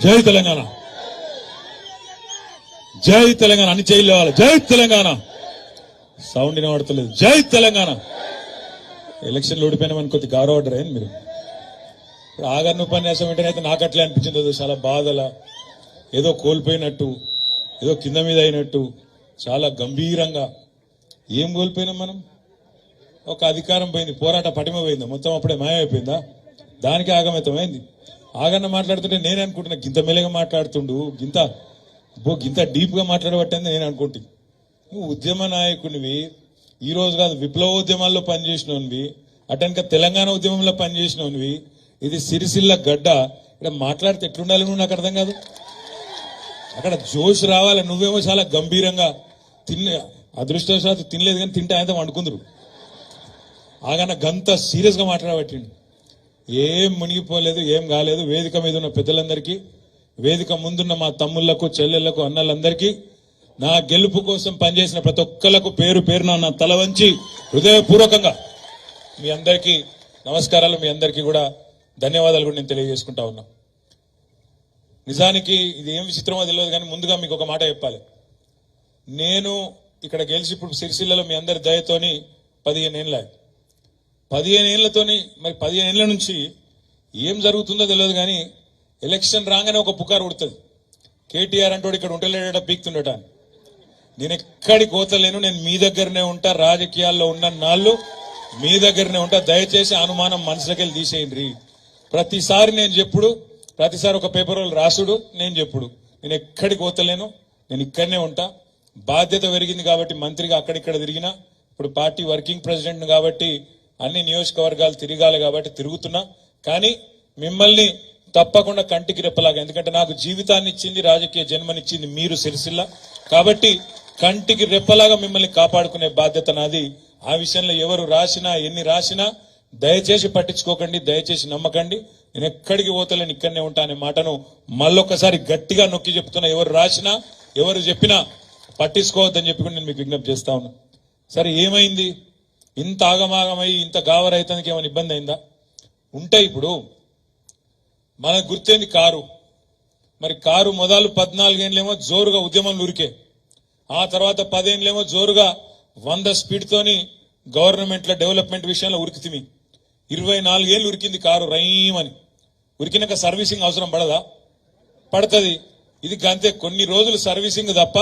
జై తెలంగాణ, జై తెలంగాణ అని చేయలేవాలి. జై తెలంగాణ సౌండ్ వినబడతలేదు. జై తెలంగాణ. ఎలక్షన్లు ఓడిపోయినామని కొద్ది గౌరవడ్డరు అయింది మీరు. ఆగర్ణ ఉపన్యాసం వెంటనే నాకు అట్లే అనిపించింది. అది చాలా బాధలా, ఏదో కోల్పోయినట్టు, ఏదో కింద మీద అయినట్టు, చాలా గంభీరంగా. ఏం కోల్పోయినాం మనం? ఒక అధికారం పోయింది, పోరాట పటిమ పోయిందా, మొత్తం అప్పుడే మాయమైపోయిందా? దానికి ఆగమితమైంది. ఆగన్న మాట్లాడుతుంటే నేను అనుకుంటున్నా గింత మెల్లగా మాట్లాడుతుండు, గింత డీప్ గా మాట్లాడబట్టని నేను అనుకుంటుంది. నువ్వు ఉద్యమ నాయకునివి, ఈ రోజు కాదు విప్లవోద్యమాల్లో పనిచేసినవి, అటెనక తెలంగాణ ఉద్యమంలో పనిచేసినవి. ఇది సిరిసిల్ల గడ్డ. ఇక్కడ మాట్లాడితే ఎట్లుండాలి నువ్వు నాకు అర్థం కాదు. అక్కడ జోష్ రావాలి. నువ్వేమో చాలా గంభీరంగా అదృష్టవశాత్తు తినలేదు కానీ తింటే ఆయన వండుకుందరు. ఆగన్న గంత సీరియస్ గా మాట్లాడబట్టిండు. ఏం మునిగిపోలేదు, ఏం కాలేదు. వేదిక మీద ఉన్న పెద్దలందరికీ, వేదిక ముందున్న మా తమ్ముళ్లకు, చెల్లెళ్లకు, అన్నలందరికీ, నా గెలుపు కోసం పనిచేసిన ప్రతి ఒక్కళ్లకు పేరు పేరున నా తల వంచి హృదయపూర్వకంగా మీ అందరికీ నమస్కారాలు, మీ అందరికీ కూడా ధన్యవాదాలు కూడా నేను తెలియజేసుకుంటా ఉన్నా. నిజానికి ఇది ఏం విచిత్రమో తెలియదు కానీ ముందుగా మీకు ఒక మాట చెప్పాలి. నేను ఇక్కడ గెలిచి ఇప్పుడు సిరిసిల్లలో మీ అందరి దయతోని 15 ఏళ్ళ. 15 ఏళ్లతోని మరి 15 ఏళ్ల నుంచి ఏం జరుగుతుందో తెలియదు కానీ ఎలక్షన్ రాగానే ఒక పుకారు ఉడుతుంది. కేటీఆర్ అంటోడు ఇక్కడ ఉంటలేడ పీక్తుండట. నేను ఎక్కడికి పోతలేను, నేను మీ దగ్గరనే ఉంటా, రాజకీయాల్లో ఉన్న నాళ్ళు మీ దగ్గరనే ఉంటా, దయచేసి అనుమానం మనసులకెళ్ళి తీసేయండి. ప్రతిసారి నేను చెప్పుడు, ప్రతిసారి ఒక పేపర్ రాసుడు, నేను చెప్పుడు. నేను ఎక్కడికి పోతలేను, నేను ఇక్కడనే ఉంటా. బాధ్యత పెరిగింది కాబట్టి మంత్రిగా అక్కడిక్కడ తిరిగినా, ఇప్పుడు పార్టీ వర్కింగ్ ప్రెసిడెంట్ కాబట్టి అన్ని నియోజకవర్గాలు తిరగాలి కాబట్టి తిరుగుతున్నా. కానీ మిమ్మల్ని తప్పకుండా కంటికి రెప్పలాగా, ఎందుకంటే నాకు జీవితాన్ని ఇచ్చింది, రాజకీయ జన్మనిచ్చింది మీరు సిరిసిల్ల కాబట్టి కంటికి రెప్పలాగా మిమ్మల్ని కాపాడుకునే బాధ్యత నాది. ఆ విషయంలో ఎవరు రాసినా ఎన్ని రాసినా దయచేసి పట్టించుకోకండి, దయచేసి నమ్మకండి. నేను ఎక్కడికి పోతలేను, ఇక్కడనే ఉంటా అనే మాటను మళ్ళొక్కసారి గట్టిగా నొక్కి చెప్తున్నా. ఎవరు రాసినా ఎవరు చెప్పినా పట్టించుకోవద్దని చెప్పి కూడా నేను మీకు విజ్ఞప్తి చేస్తా ఉన్నా. సరే, ఏమైంది? ఇంత ఆగమాగమై ఇంత గావరైతానికి ఏమైనా ఇబ్బంది అయిందా? ఉంటాయి. ఇప్పుడు మనకు గుర్తేంది కారు. మరి కారు మొదలు 14 ఏళ్ళేమో జోరుగా ఉద్యమంలో ఉరికే, ఆ తర్వాత 10 ఏళ్ళేమో జోరుగా 100 స్పీడ్ తోని గవర్నమెంట్ల డెవలప్మెంట్ విషయంలో ఉరికితిమి. 24 ఏళ్ళు ఉరికింది కారు రైమని. ఉరికినాక సర్వీసింగ్ అవసరం పడదా? పడుతుంది. ఇది అంతే, కొన్ని రోజులు సర్వీసింగ్ తప్ప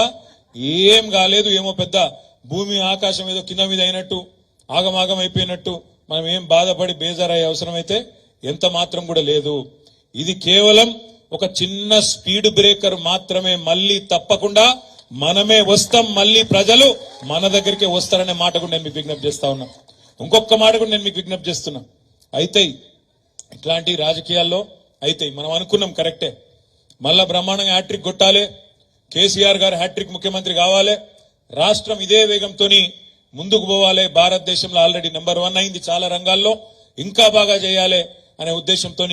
ఏం కాలేదు. ఏమో పెద్ద భూమి ఆకాశం ఏదో కింద మీద అయినట్టు, ఆగమాగం అయిపోయినట్టు మనం ఏం బాధపడి బేజారయ్యే అవసరం అయితే ఎంత మాత్రం కూడా లేదు. ఇది కేవలం ఒక చిన్న స్పీడ్ బ్రేకర్ మాత్రమే. మళ్ళీ తప్పకుండా మనమే వస్తాం, మళ్ళీ ప్రజలు మన దగ్గరికే వస్తారనే మాట కూడా నేను మీకు విజ్ఞప్తి చేస్తా ఉన్నా. ఇంకొక మాట కూడా నేను మీకు విజ్ఞప్తి చేస్తున్నా. అయితే ఇట్లాంటి రాజకీయాల్లో అయితే మనం అనుకున్నాం కరెక్టే, మళ్ళా బ్రహ్మాండంగా హ్యాట్రిక్ కొట్టాలి, కేసీఆర్ గారు హ్యాట్రిక్ ముఖ్యమంత్రి కావాలి, రాష్ట్రం ఇదే వేగంతో ముందుకు పోవాలి, భారతదేశంలో ఆల్రెడీ నెంబర్ 1 అయింది చాలా రంగాల్లో, ఇంకా బాగా చేయాలి అనే ఉద్దేశంతో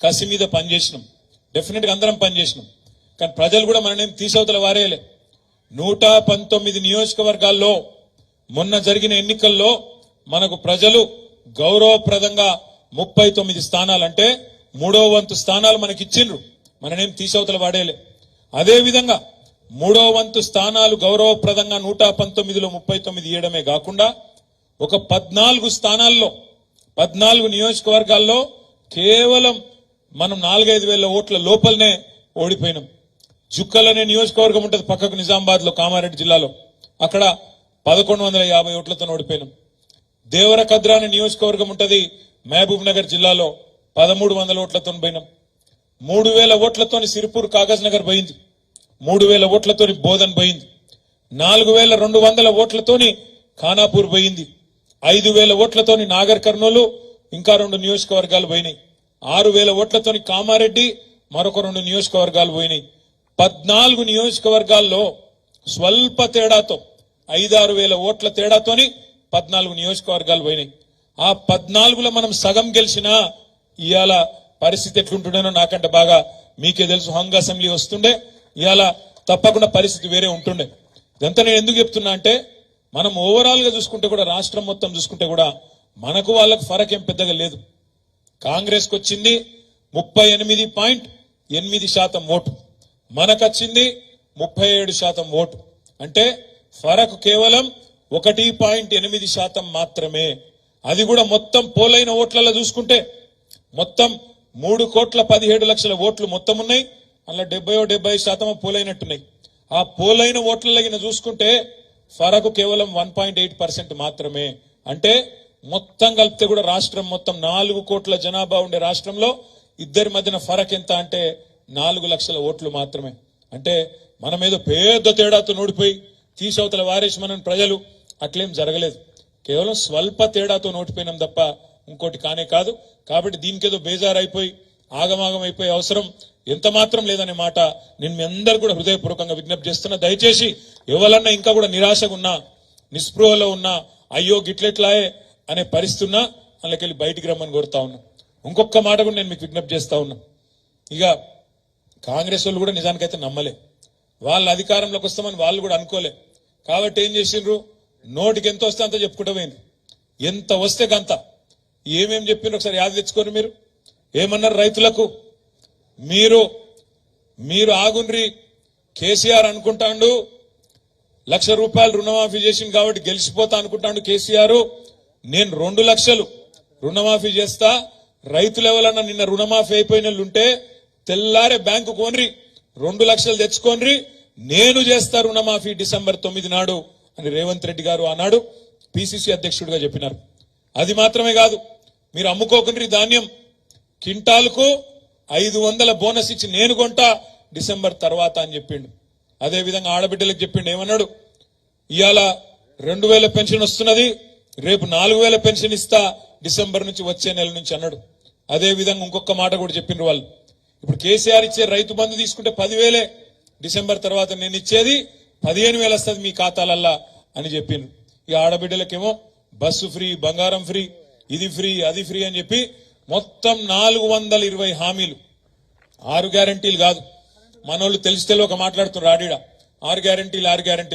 కసి మీద పనిచేసినాం. డెఫినెట్ గా అందరం పనిచేసినాం. కానీ ప్రజలు కూడా మననేం తీసవతల వారేలే. 119 నియోజకవర్గాల్లో మొన్న జరిగిన ఎన్నికల్లో మనకు ప్రజలు గౌరవప్రదంగా 39 స్థానాలంటే 3వ వంతు స్థానాలు మనకిచ్చిండ్రు. మననేం తీసవతల వాడేలే. అదేవిధంగా 3వ వంతు స్థానాలు గౌరవప్రదంగా 119లో 39 ఇవ్వడమే కాకుండా ఒక 14 స్థానాల్లో 14 నియోజకవర్గాల్లో కేవలం మనం 4-5 వేల ఓట్ల లోపలనే ఓడిపోయినాం. జుక్కలనే నియోజకవర్గం ఉంటుంది పక్కకు, నిజామాబాద్ లో, కామారెడ్డి జిల్లాలో, అక్కడ 1150 ఓట్లతో ఓడిపోయినాం. దేవరకద్ర అనే నియోజకవర్గం ఉంటుంది మహబూబ్ నగర్ జిల్లాలో, 1300 ఓట్లతో పోయినాం. 3000 ఓట్లతోని సిరిపూర్ కాగజ్ నగర్ పోయింది, 3000 ఓట్లతోని బోధన్ పోయింది, 4200 ఓట్లతోని ఖానాపూర్ పోయింది, 5000 ఓట్లతోని నాగర్ కర్నూలు ఇంకా 2 నియోజకవర్గాలు పోయినాయి, 6000 ఓట్లతోని కామారెడ్డి మరొక 2 నియోజకవర్గాలు పోయినాయి. 14 నియోజకవర్గాల్లో స్వల్ప తేడాతో 5-6 వేల ఓట్ల తేడాతోని 14 నియోజకవర్గాలు పోయినాయి. ఆ 14లో మనం సగం గెలిచినా ఇవాళ పరిస్థితి ఎట్లుంటుండేనో నాకంటే బాగా మీకే తెలుసు. హంగ్ అసెంబ్లీ వస్తుండే, ఇవాళ తప్పకుండా పరిస్థితి వేరే ఉంటుండే. ఇదంతా నేను ఎందుకు చెప్తున్నా అంటే, మనం ఓవరాల్ గా చూసుకుంటే కూడా, రాష్ట్రం మొత్తం చూసుకుంటే కూడా మనకు వాళ్ళకు ఫరక్ ఏం పెద్దగా లేదు. కాంగ్రెస్ కు వచ్చింది 8% ఓటు, మనకొచ్చింది 37% ఓటు. అంటే ఫరక్ కేవలం 1.8% మాత్రమే. అది కూడా మొత్తం పోలైన ఓట్లలో చూసుకుంటే మొత్తం 3,17,00,000 ఓట్లు మొత్తం ఉన్నాయి. అలా 70% పోలైనట్టున్నాయి. ఆ పోలైన ఓట్లలో చూసుకుంటే ఫరకు కేవలం 1.8% మాత్రమే. అంటే మొత్తం కలిపితే కూడా రాష్ట్రం మొత్తం 4 కోట్ల జనాభా ఉండే రాష్ట్రంలో ఇద్దరి మధ్యన ఫరక్ ఎంత అంటే 4 లక్షల ఓట్లు మాత్రమే. అంటే మనం ఏదో పెద్ద తేడాతో నోడిపోయి తీసవతల వారేసి మనం ప్రజలు అట్లేం జరగలేదు. కేవలం స్వల్ప తేడాతో నోటిపోయినాం తప్ప ఇంకోటి కానే కాదు. కాబట్టి దీనికేదో బేజారైపోయి ఆగమాగం అయిపోయే అవసరం ఎంత మాత్రం లేదనే మాట నేను మీ అందరు కూడా హృదయపూర్వకంగా విజ్ఞప్తి చేస్తున్నా. దయచేసి ఎవరన్నా ఇంకా కూడా నిరాశగా ఉన్నా, నిస్పృహలో ఉన్నా, అయ్యో గిట్లెట్లాయే అనే పరిస్థితి ఉన్నా అందులోకెళ్ళి బయటికి రమ్మని కోరుతా ఉన్నా. ఇంకొక మాట కూడా నేను మీకు విజ్ఞప్తి చేస్తా ఉన్నా. ఇక కాంగ్రెస్ వాళ్ళు కూడా నిజానికైతే నమ్మలే, వాళ్ళ అధికారంలోకి వస్తామని వాళ్ళు కూడా అనుకోలే. కాబట్టి ఏం చేసిండ్రు, నోటికి ఎంత వస్తే అంత చెప్పుకుంటూ పోయింది. ఎంత వస్తే గంత ఏమేం చెప్పిండ్రు ఒకసారి యాద తెచ్చుకోరు. మీరు ఏమన్నారు రైతులకు? మీరు ఆగుండ్రి, కేసీఆర్ అనుకుంటాండు 1,00,000 రూపాయలు రుణమాఫీ చేసింది కాబట్టి గెలిచిపోతా అనుకుంటాండు కేసీఆర్. నేను 2 లక్షలు రుణమాఫీ చేస్తా, రైతులు ఎవరన్నా నిన్న రుణమాఫీ అయిపోయినట్లుంటే తెల్లారే బ్యాంకు కోన్రి 2 లక్షలు తెచ్చుకోన్రి, నేను చేస్తా రుణమాఫీ డిసెంబర్ 9 నాడు అని రేవంత్ రెడ్డి గారు ఆనాడు పిసిసి అధ్యక్షుడిగా చెప్పినారు. అది మాత్రమే కాదు, మీరు అమ్ముకోకుండ్రి ధాన్యం, కింటాలకు 500 బోనస్ ఇచ్చి నేను కొంటా డిసెంబర్ తర్వాత అని చెప్పిండు. అదే విధంగా ఆడబిడ్డలకు చెప్పిండు. ఏమన్నాడు, ఇవాళ 2,000 పెన్షన్ వస్తున్నది, రేపు 4,000 పెన్షన్ ఇస్తా డిసెంబర్ నుంచి వచ్చే నెల నుంచి అన్నాడు. అదే విధంగా ఇంకొక మాట కూడా చెప్పిండ్రు వాళ్ళు. ఇప్పుడు కేసీఆర్ ఇచ్చే రైతు బంధు తీసుకుంటే 10,000, డిసెంబర్ తర్వాత నేను ఇచ్చేది 15,000 వస్తుంది మీ ఖాతాలల్లా అని చెప్పిండ్రు. ఈ ఆడబిడ్డలకేమో బస్సు ఫ్రీ, బంగారం ఫ్రీ, ఇది ఫ్రీ, అది ఫ్రీ అని చెప్పి మొత్తం 420 హామీలు. 6 గ్యారంటీలు కాదు, మనోళ్ళు తెలిసి తెలియక మాట్లాడుతున్నారు ఆడిడ 6 గ్యారంటీలు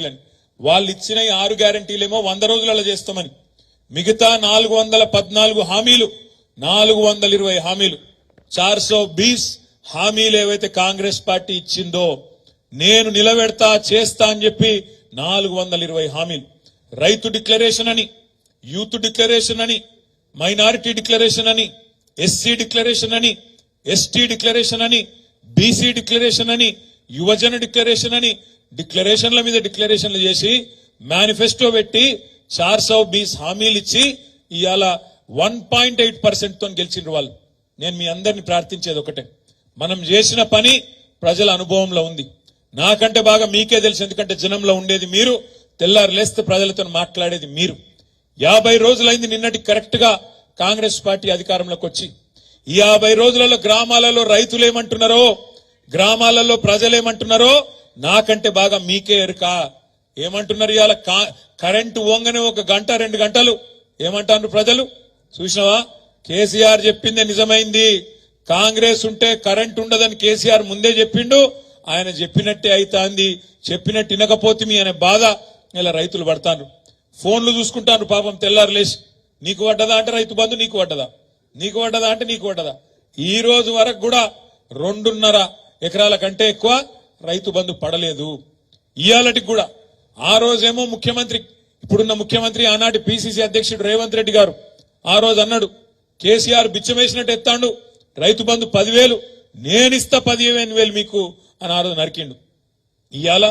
అని. వాళ్ళు ఇచ్చిన 6 గ్యారంటీలేమో 100 రోజులలో చేస్తామని, మిగతా 414 హామీలు, 420 హామీలు, 420 హామీలు ఏవైతే కాంగ్రెస్ పార్టీ ఇచ్చిందో నేను నిలబెడతా చేస్తా అని చెప్పి 420 హామీలు. రైతు డిక్లరేషన్ అని, యూత్ డిక్లరేషన్ అని, మైనారిటీ డిక్లరేషన్ అని, ఎస్సీ డిక్లరేషన్ అని, ఎస్టీ డిక్లరేషన్ అని, బీసీ డిక్లరేషన్ అని, యువజన డిక్లరేషన్ అని డిక్లరేషన్ల మీద డిక్లరేషన్లు చేసి మేనిఫెస్టో పెట్టి 420 హామీలు ఇచ్చి ఇవాళ 1.8% తో గెలిచిండ్రు వాళ్ళు. నేను మీ అందరిని ప్రార్థించేది ఒకటే, మనం చేసిన పని ప్రజల అనుభవంలో ఉంది. నాకంటే బాగా మీకే తెలుసు, ఎందుకంటే జనంలో ఉండేది మీరు, తెల్లారు లేస్తే ప్రజలతో మాట్లాడేది మీరు. 50 రోజులైంది నిన్నటి కరెక్ట్ గా కాంగ్రెస్ పార్టీ అధికారంలోకి వచ్చి. ఈ 50 రోజులలో గ్రామాలలో రైతులు ఏమంటున్నారో, గ్రామాలలో ప్రజలేమంటున్నారో నాకంటే బాగా మీకే ఎరుక. ఏమంటున్నారు ఇవాళ? కరెంటు ఓంగనే 1 గంట 2 గంటలు ఏమంటారు ప్రజలు? చూసినావా, కేసీఆర్ చెప్పిందే నిజమైంది. కాంగ్రెస్ ఉంటే కరెంట్ ఉండదని కేసీఆర్ ముందే చెప్పిండు, ఆయన చెప్పినట్టే అయితాంది. చెప్పినట్టు వినకపోతే మీ అనే బాధ ఇలా రైతులు పడతారు. ఫోన్లు చూసుకుంటారు పాపం తెల్లారు లేచి. నీకు పడ్డదా అంటే రైతు బంధు నీకు పడ్డదా, నీకు పడ్డదా అంటే నీకు పడ్డదా. ఈ రోజు వరకు కూడా 2.5 ఎకరాల కంటే ఎక్కువ రైతు బంధు పడలేదు. ఇయాలటికి కూడా ఆ రోజేమో ముఖ్యమంత్రి, ఇప్పుడున్న ముఖ్యమంత్రి ఆనాటి పిసిసి అధ్యక్షుడు రేవంత్ రెడ్డి గారు ఆ రోజు అన్నాడు, కేసీఆర్ బిచ్చమేసినట్టు ఎత్తాడు, రైతు బంధు 10,000 నేనిస్తా 15,000 మీకు అని ఆ రోజు నరికిండు. ఇవాళ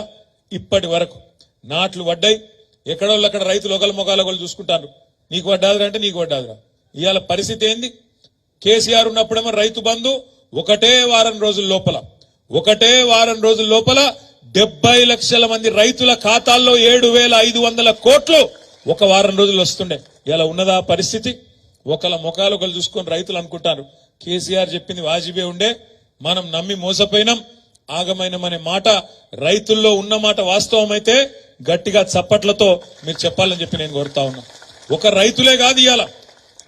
ఇప్పటి వరకు నాట్లు పడ్డాయి, ఎక్కడోళ్ళు అక్కడ రైతులు ఒకళ్ళ మొగాలు ఒకళ్ళు చూసుకుంటారు. నీకు పడ్డాదిరా అంటే నీకు పడ్డాదిరా. ఇవాళ పరిస్థితి ఏంది? కేసీఆర్ ఉన్నప్పుడేమో రైతు బంధు ఒకటే వారం రోజుల లోపల 70 లక్షల మంది రైతుల ఖాతాల్లో 7,500 కోట్లు ఒక వారం రోజులు వస్తుండే. ఇలా ఉన్నదా పరిస్థితి? ఒకళ్ళ ముఖాలు ఒకళ్ళు చూసుకొని రైతులు అనుకుంటారు కేసీఆర్ చెప్పింది వాజిబే ఉండే, మనం నమ్మి మోసపోయినాం, ఆగమైనమనే మాట రైతుల్లో ఉన్న మాట వాస్తవం అయితే గట్టిగా చప్పట్లతో మీరు చెప్పాలని చెప్పి నేను కోరుతా ఉన్నా. ఒక రైతులే కాదు, ఇవాళ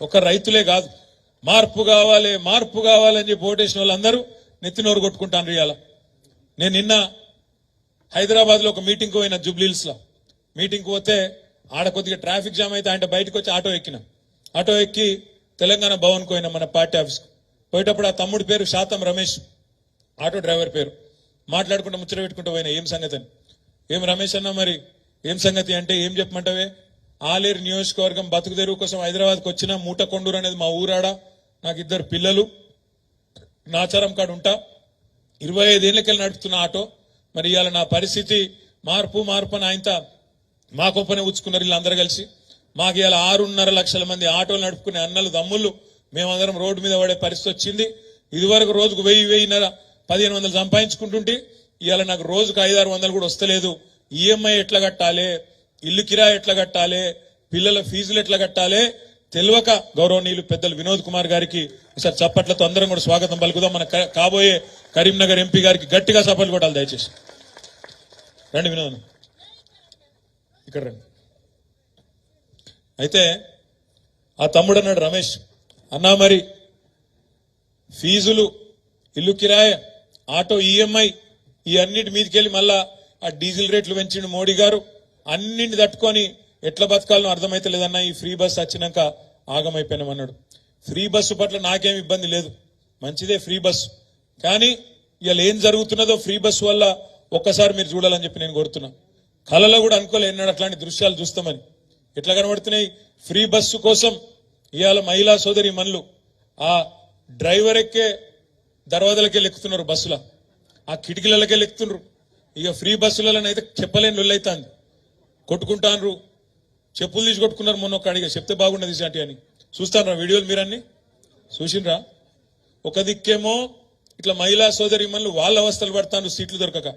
ఒక రైతులే కాదు, మార్పు కావాలి అని చెప్పి ఓటేసిన వాళ్ళందరూ నెత్తినోరు కొట్టుకుంటాను. ఇవాళ నేను నిన్న హైదరాబాద్ లో ఒక మీటింగ్ పోయిన, జూబ్లీహిల్స్ లో మీటింగ్ పోతే ఆడ కొద్దిగా ట్రాఫిక్ జామ్ అయితే ఆయన బయటకు వచ్చి ఆటో ఎక్కి తెలంగాణ భవన్ పోయినా, మన పార్టీ ఆఫీస్ పోయేటప్పుడు ఆ తమ్ముడి పేరు శాతం రమేష్. ఆటో డ్రైవర్ పేరు మాట్లాడుకుంటూ ముచ్చట పెట్టుకుంటూ పోయినా ఏం సంగతి అని. ఏం రమేష్ అన్న మరి ఏం సంగతి అంటే ఏం చెప్పమంటావే, ఆలేరు నియోజకవర్గం బతుకు తెరువు కోసం హైదరాబాద్కి వచ్చిన మూటకొండూరు అనేది మా ఊరాడ, నాకు 2 పిల్లలు, నాచారం కాడు ఉంటా, 25 ఏళ్ళకెళ్ళి నడుపుతున్న ఆటో. మరి ఇవాళ నా పరిస్థితి మార్పు అని ఆయనతో మా కొంపనే ఉచ్చుకున్నారు వీళ్ళందరూ కలిసి. మాకు ఇవాళ 6.5 లక్షల మంది ఆటోలు నడుపుకునే అన్నలు తమ్ముళ్ళు మేమందరం రోడ్డు మీద పడే పరిస్థితి వచ్చింది. ఇదివరకు రోజుకు 1000, 1500 సంపాదించుకుంటుంటే ఇవాళ నాకు రోజుకు 500-600 కూడా వస్తలేదు. ఈఎంఐ ఎట్లా కట్టాలి, ఇల్లు కిరాయి ఎట్లా కట్టాలి, పిల్లల ఫీజులు ఎట్లా కట్టాలి తెలియక గౌరవనీయులు పెద్దలు వినోద్ కుమార్ గారికి ఒకసారి చప్పట్లతో అందరం కూడా స్వాగతం పలుకుదాం. మన కాబోయే కరీంనగర్ ఎంపీ గారికి గట్టిగా చప్పట్లు కొట్టాలి దయచేసి. రండి వినోద్, ఇక్కడ రండి. అయితే ఆ తమ్ముడు అన్నాడు రమేష్ అన్నా, మరి ఫీజులు, ఇల్లు కిరాయ, ఆటో ఈఎంఐ ఈ అన్నిటి మీదకెళ్ళి మళ్ళా ఆ డీజిల్ రేట్లు పెంచిండు మోడీ గారు, అన్నింటిని తట్టుకొని ఎట్లా బతకాలనో అర్థమైతే లేదన్నా. ఈ ఫ్రీ బస్ వచ్చినాక ఆగమైపోయినామన్నాడు. ఫ్రీ బస్సు పట్ల నాకేం ఇబ్బంది లేదు, మంచిదే ఫ్రీ బస్సు. కానీ ఇవాళ ఏం జరుగుతున్నదో ఫ్రీ బస్సు వల్ల ఒక్కసారి మీరు చూడాలని చెప్పి నేను కోరుతున్నా. కళలో కూడా అనుకోలేనాడు అట్లాంటి దృశ్యాలు చూస్తామని. ఎట్లా కనబడుతున్నాయి ఫ్రీ బస్సు కోసం ఇవాళ మహిళా సోదరి మనులు ఆ డ్రైవర్ ఎక్కే దర్వాజలకే లెక్కుతున్నారు, బస్సుల ఆ కిటికీలకే లెక్కుతున్నారు. ఇక ఫ్రీ బస్సులనైతే చెప్పలేని లొల్లైతాంది, కొట్టుకుంటాన్రు, చెప్పులు తీసి కొట్టుకున్నారు. మొన్న ఒక అడిగా చెప్తే బాగుండదు ఇసాంటి అని. చూస్తాను వీడియోలు మీరన్నీ చూసిండ్రా. ఒక దిక్కేమో ఇట్లా మహిళా సోదరి మనులు వాళ్ళ అవస్థలు పడతాను, సీట్లు దొరకక.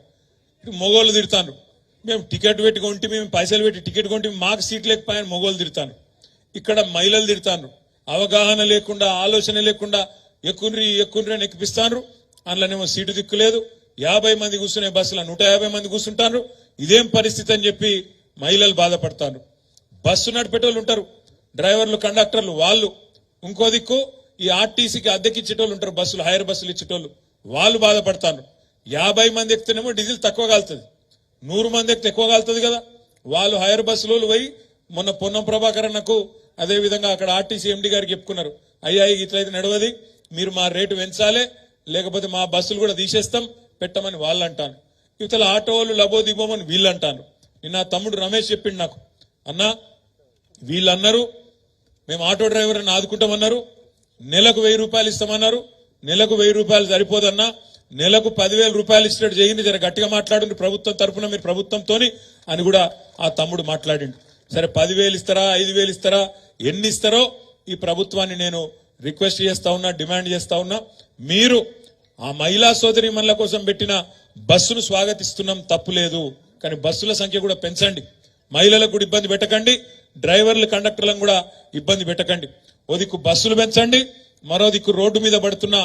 మొగోళ్ళు తిడతాను, మేము టికెట్ పెట్టి కొంటే, మేము పైసలు పెట్టి టికెట్ కొంటే మాకు సీట్లు లేకపోయాను మొగోళ్ళు తిడతాను. ఇక్కడ మహిళలు తిడతాను, అవగాహన లేకుండా ఆలోచన లేకుండా ఎక్కుండ్రి అని ఎక్కిపిస్తాను. అందులోనేమో సీటు దిక్కులేదు, 50 మంది కూర్చునే బస్సులో 150 మంది కూర్చుంటారు. ఇదేం పరిస్థితి అని చెప్పి మహిళలు బాధపడతారు. బస్సు నడిపేటోళ్ళు ఉంటారు, డ్రైవర్లు, కండక్టర్లు, వాళ్ళు. ఇంకో దిక్కు ఈ ఆర్టీసీకి అద్దెకిచ్చేటోళ్ళు ఉంటారు, బస్సులు హైర్ బస్సులు ఇచ్చేటోళ్ళు, వాళ్ళు బాధపడతారు. 50 మంది ఎక్కితేనేమో డీజిల్ తక్కువ కాలుతుంది, 100 మంది ఎక్కితే ఎక్కువ కాలుతుంది కదా. వాళ్ళు హైర్ బస్సులు పోయి మొన్న పొన్నం ప్రభాకర్ అన్నకు అదే విధంగా అక్కడ ఆర్టీసీ ఎండి గారికి చెప్పుకున్నారు, అయ్యా ఇట్లయితే నడవది, మీరు మా రేటు పెంచాలే, లేకపోతే మా బస్సులు కూడా తీసేస్తాం పెట్టమని వాళ్ళు అంటాను. ఇవతల ఆటో వాళ్ళు లబోదిబోమని వీళ్ళు అంటాను. నిన్న తమ్ముడు రమేష్ చెప్పిండు నాకు, అన్నా వీళ్ళు అన్నారు మేము ఆటో డ్రైవర్ అని ఆదుకుంటామన్నారు, నెలకు 1000 రూపాయలు ఇస్తామన్నారు. నెలకు 1000 రూపాయలు సరిపోదన్నా, నెలకు 10,000 రూపాయలు ఇచ్చినట్టు చేయండి, జర గట్టిగా మాట్లాడండి ప్రభుత్వం తరఫున, మీరు ప్రభుత్వంతోని అని కూడా ఆ తమ్ముడు మాట్లాడిండు. సరే 10,000 ఇస్తారా, 5,000 ఇస్తారా, ఎన్ని ఇస్తారో ఈ ప్రభుత్వాన్ని నేను రిక్వెస్ట్ చేస్తా ఉన్నా, డిమాండ్ చేస్తా ఉన్నా. మీరు ఆ మహిళా సోదరి మనుల కోసం పెట్టిన బస్సును స్వాగతిస్తున్నాం, తప్పులేదు. కానీ బస్సుల సంఖ్య కూడా పెంచండి, మహిళలకు కూడా ఇబ్బంది పెట్టకండి, డ్రైవర్లు కండక్టర్లను కూడా ఇబ్బంది పెట్టకండి. ఓ దిక్కు బస్సులు పెంచండి, మరో దిక్కు రోడ్డు మీద పడుతున్న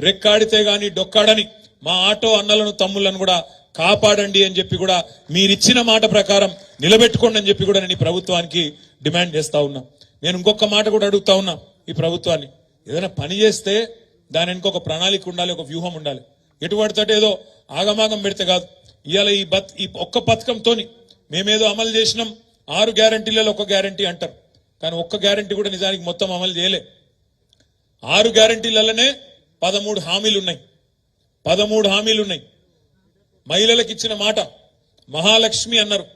రెక్కాడితే గాని డొక్కాడని మా ఆటో అన్నలను తమ్ముళ్లను కూడా కాపాడండి అని చెప్పి కూడా మీరిచ్చిన మాట ప్రకారం నిలబెట్టుకోండి అని చెప్పి కూడా నేను ఈ ప్రభుత్వానికి డిమాండ్ చేస్తా ఉన్నా. నేను ఇంకొక మాట కూడా అడుగుతా ఉన్నా ఈ ప్రభుత్వాన్ని, ఏదైనా పని చేస్తే దాని ఇంకొక ప్రణాళిక ఉండాలి, ఒక వ్యూహం ఉండాలి. ఎటువంటి ఏదో ఆగమాగం పెడితే కాదు. ఇవాళ ఈ ఒక్క పథకంతోని మేమేదో అమలు చేసినాం, 6 గ్యారంటీలలో ఒక గ్యారంటీ అంటారు, కానీ ఒక్క గ్యారంటీ కూడా నిజానికి మొత్తం అమలు చేయలే. 6 గ్యారంటీలలోనే 13 హామీలు ఉన్నాయి. 13 హామీలు ఉన్నాయి. మహిళలకు ఇచ్చిన మాట మహాలక్ష్మి అన్నారు,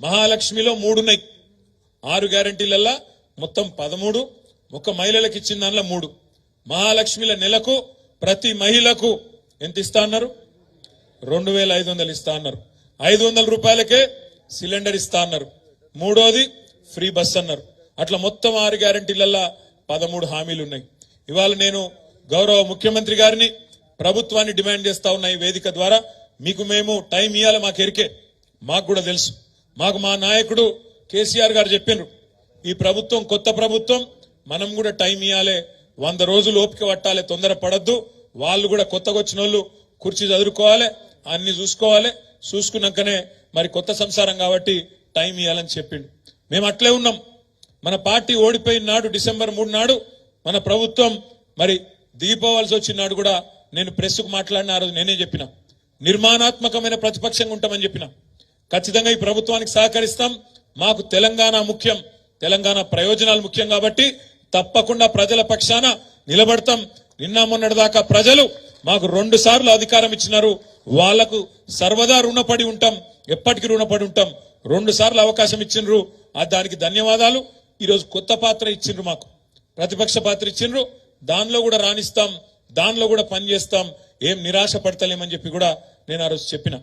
మహాలక్ష్మిలో 3 ఉన్నాయి. 6 గ్యారంటీలల్లా మొత్తం 13, ఒక్క మహిళలకు ఇచ్చిన దానిలో 3. మహాలక్ష్మిల నెలకు ప్రతి మహిళకు ఎంత ఇస్తా అన్నారు? 2,500 ఇస్తా అన్నారు. 500 రూపాయలకే సిలిండర్ ఇస్తా అన్నారు. 3వది ఫ్రీ బస్ అన్నారు. అట్లా మొత్తం 6 గ్యారంటీలల్లా 13 హామీలు ఉన్నాయి. ఇవాళ నేను గౌరవ ముఖ్యమంత్రి గారిని, ప్రభుత్వాన్ని డిమాండ్ చేస్తా ఉన్నా ఈ వేదిక ద్వారా, మీకు మేము టైం ఇవ్వాలి, మాకు ఎరికే, మాకు కూడా తెలుసు. మాకు మా నాయకుడు కేసీఆర్ గారు చెప్పినారు, ఈ ప్రభుత్వం కొత్త ప్రభుత్వం, మనం కూడా టైం ఇవ్వాలి, 100 రోజులు ఓపిక పట్టాలి, తొందర పడద్దు. వాళ్ళు కూడా కొత్తగా వచ్చిన వాళ్ళు కుర్చీ చదువుకోవాలి, అన్ని చూసుకోవాలి, చూసుకున్నాకనే మరి కొత్త సంసారం కాబట్టి టైం ఇవ్వాలని చెప్పిండు. మేము అట్లే ఉన్నాం. మన పార్టీ ఓడిపోయిన నాడు డిసెంబర్ 3 నాడు మన ప్రభుత్వం మరి దిగిపోవాల్సి వచ్చిన నాడు కూడా నేను ప్రెస్కు మాట్లాడిన ఆ రోజు నేనే చెప్పిన, నిర్మాణాత్మకమైన ప్రతిపక్షంగా ఉంటామని చెప్పిన. ఖచ్చితంగా ఈ ప్రభుత్వానికి సహకరిస్తాం, మాకు తెలంగాణ ముఖ్యం, తెలంగాణ ప్రయోజనాలు ముఖ్యం కాబట్టి తప్పకుండా ప్రజల పక్షాన నిలబడతాం. నిన్న మొన్నటి దాకా ప్రజలు మాకు 2 సార్లు అధికారం ఇచ్చినారు. వాళ్లకు సర్వదా రుణపడి ఉంటాం, ఎప్పటికీ రుణపడి ఉంటాం. 2 సార్లు అవకాశం ఇచ్చిండ్రు, దానికి ధన్యవాదాలు. ఈరోజు కొత్త పాత్ర ఇచ్చిండ్రు, మాకు ప్రతిపక్ష పాత్ర ఇచ్చిండ్రు. దానిలో కూడా రాణిస్తాం, దానిలో కూడా పనిచేస్తాం, ఏం నిరాశ పడతలేమని చెప్పి కూడా నేను ఆ రోజు చెప్పిన.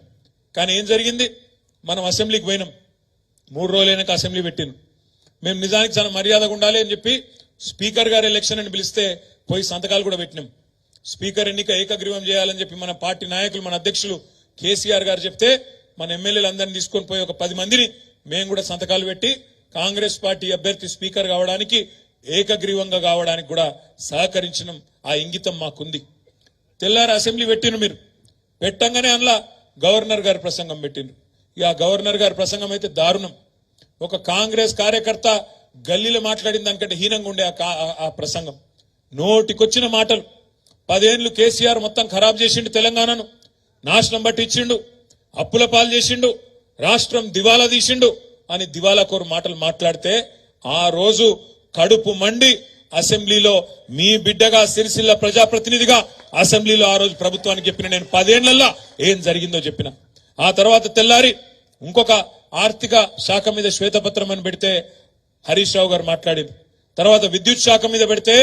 కానీ ఏం జరిగింది, మనం అసెంబ్లీకి పోయినాం. 3 రోజులైనాక అసెంబ్లీ పెట్టిండ్రు. మేము నిజానికి చాలా మర్యాదగా ఉండాలి అని చెప్పి స్పీకర్ గారు ఎలక్షన్ అని పిలిస్తే పోయి సంతకాలు కూడా పెట్టినాం. స్పీకర్ ఎన్నిక ఏకగ్రీవం చేయాలని చెప్పి మన పార్టీ నాయకులు, మన అధ్యక్షులు కేసీఆర్ గారు చెప్తే మన ఎమ్మెల్యేలు అందరినీ తీసుకొని పోయి ఒక 10 మందిని మేము కూడా సంతకాలు పెట్టి కాంగ్రెస్ పార్టీ అభ్యర్థి స్పీకర్ కావడానికి, ఏకగ్రీవంగా కావడానికి కూడా సహకరించిన ఆ ఇంగితం మాకుంది. తెల్లారి అసెంబ్లీ పెట్టిండ్రు. మీరు పెట్టంగానే అందులో గవర్నర్ గారి ప్రసంగం పెట్టిండ్రు. ఇక గవర్నర్ గారి ప్రసంగం అయితే దారుణం. ఒక కాంగ్రెస్ కార్యకర్త గల్లీలో మాట్లాడిన దానికంటే హీనంగా ఉండే ఆ ప్రసంగం. నోటికొచ్చిన మాటలు. 10 ఏళ్లు కేసీఆర్ మొత్తం ఖరాబ్ చేసిండు, తెలంగాణను నాశనం బట్టి ఇచ్చిండు, అప్పుల పాలు చేసిండు, రాష్ట్రం దివాలా తీసిండు అని దివాలాకోరు మాటలు మాట్లాడితే ఆ రోజు కడుపు మండి అసెంబ్లీలో మీ బిడ్డగా సిరిసిల్ల ప్రజాప్రతినిధిగా అసెంబ్లీలో ఆ రోజు ప్రభుత్వానికి చెప్పిన, నేను 10 ఏళ్లలో ఏం జరిగిందో చెప్పిన. ఆ తర్వాత తెల్లారి ఇంకొక ఆర్థిక శాఖ మీద శ్వేతపత్రం అని పెడితే హరీష్ రావు గారు మాట్లాడింది. తర్వాత విద్యుత్ శాఖ మీద పెడితే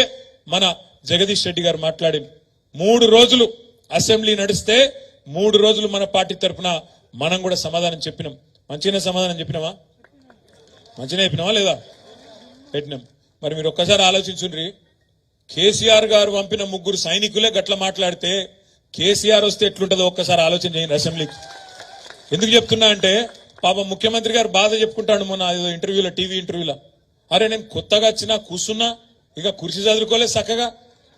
మన జగదీష్ రెడ్డి గారు మాట్లాడింది. 3 రోజులు అసెంబ్లీ నడిస్తే 3 రోజులు మన పార్టీ తరఫున మనం కూడా సమాధానం చెప్పినాం. మంచిగానే సమాధానం చెప్పినామా? మంచిగా చెప్పినామా లేదా? పెట్టినాం. మరి మీరు ఒక్కసారి ఆలోచించుండ్రి, కేసీఆర్ గారు పంపిన 3 సైనికులే గట్ల మాట్లాడితే కేసీఆర్ వస్తే ఎట్లుంటుందో ఒక్కసారి ఆలోచన చేయండి అసెంబ్లీకి. ఎందుకు చెప్తున్నా అంటే, పాపం ముఖ్యమంత్రి గారు బాధ చెప్పుకుంటాడు మొన్న ఏదో ఇంటర్వ్యూలో, టీవీ ఇంటర్వ్యూలో. అరే నేను కొత్తగా వచ్చినా కూర్చున్నా, ఇక కుర్చీ చదువుకోలేదు చక్కగా,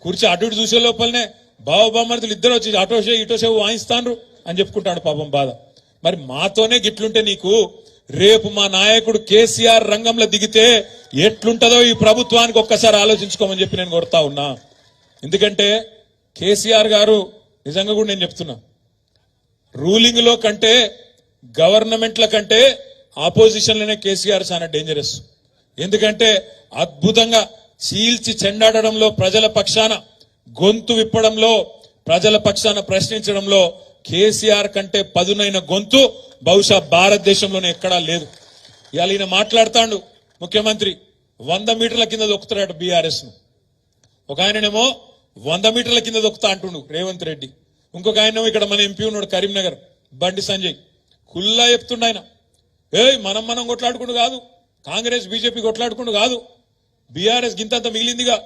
కుర్చీ అటు ఇటు చూసే లోపలనే బావబామర్దులు ఇద్దరు వచ్చి అటోసే ఇటోసే వాయిస్తాండ్రు అని చెప్పుకుంటాడు పాపం బాధ. మరి మాతోనే గిట్లుంటే నీకు రేపు మా నాయకుడు కేసీఆర్ రంగంలో దిగితే ఎట్లుంటదో ఈ ప్రభుత్వానికి ఒక్కసారి ఆలోచించుకోమని చెప్పి నేను కోరుతా ఉన్నా. ఎందుకంటే కేసీఆర్ గారు నిజంగా కూడా నేను చెప్తున్నా, రూలింగ్ లో కంటే గవర్నమెంట్ల కంటే ఆపోజిషన్ లోనే కేసీఆర్ చాలా డేంజరస్. ఎందుకంటే అద్భుతంగా చీల్చి చెండాడడంలో, ప్రజల పక్షాన గొంతు విప్పడంలో, ప్రజల పక్షాన ప్రశ్నించడంలో కేసీఆర్ కంటే పదునైన గొంతు బహుశా భారతదేశంలోనే ఎక్కడా లేదు. ఇవాళ ఈయన మాట్లాడుతాడు ముఖ్యమంత్రి, 100 మీటర్ల కింద దొక్కుతాడు బీఆర్ఎస్ ను. ఒక ఆయననేమో 100 మీటర్ల కింద దొక్కుతా అంటుండు రేవంత్ రెడ్డి. ఇంకొక ఆయనేమో ఇక్కడ మన ఎంపీ ఉన్నాడు కరీంనగర్ బండి సంజయ్, కుల్లా చెప్తుండ ఆయన, మనం కొట్లాడుకుంటూ కాదు, కాంగ్రెస్ బీజేపీ కొట్లాడుకుంటూ కాదు, బీఆర్ఎస్ గింతంత మిగిలిందిగా,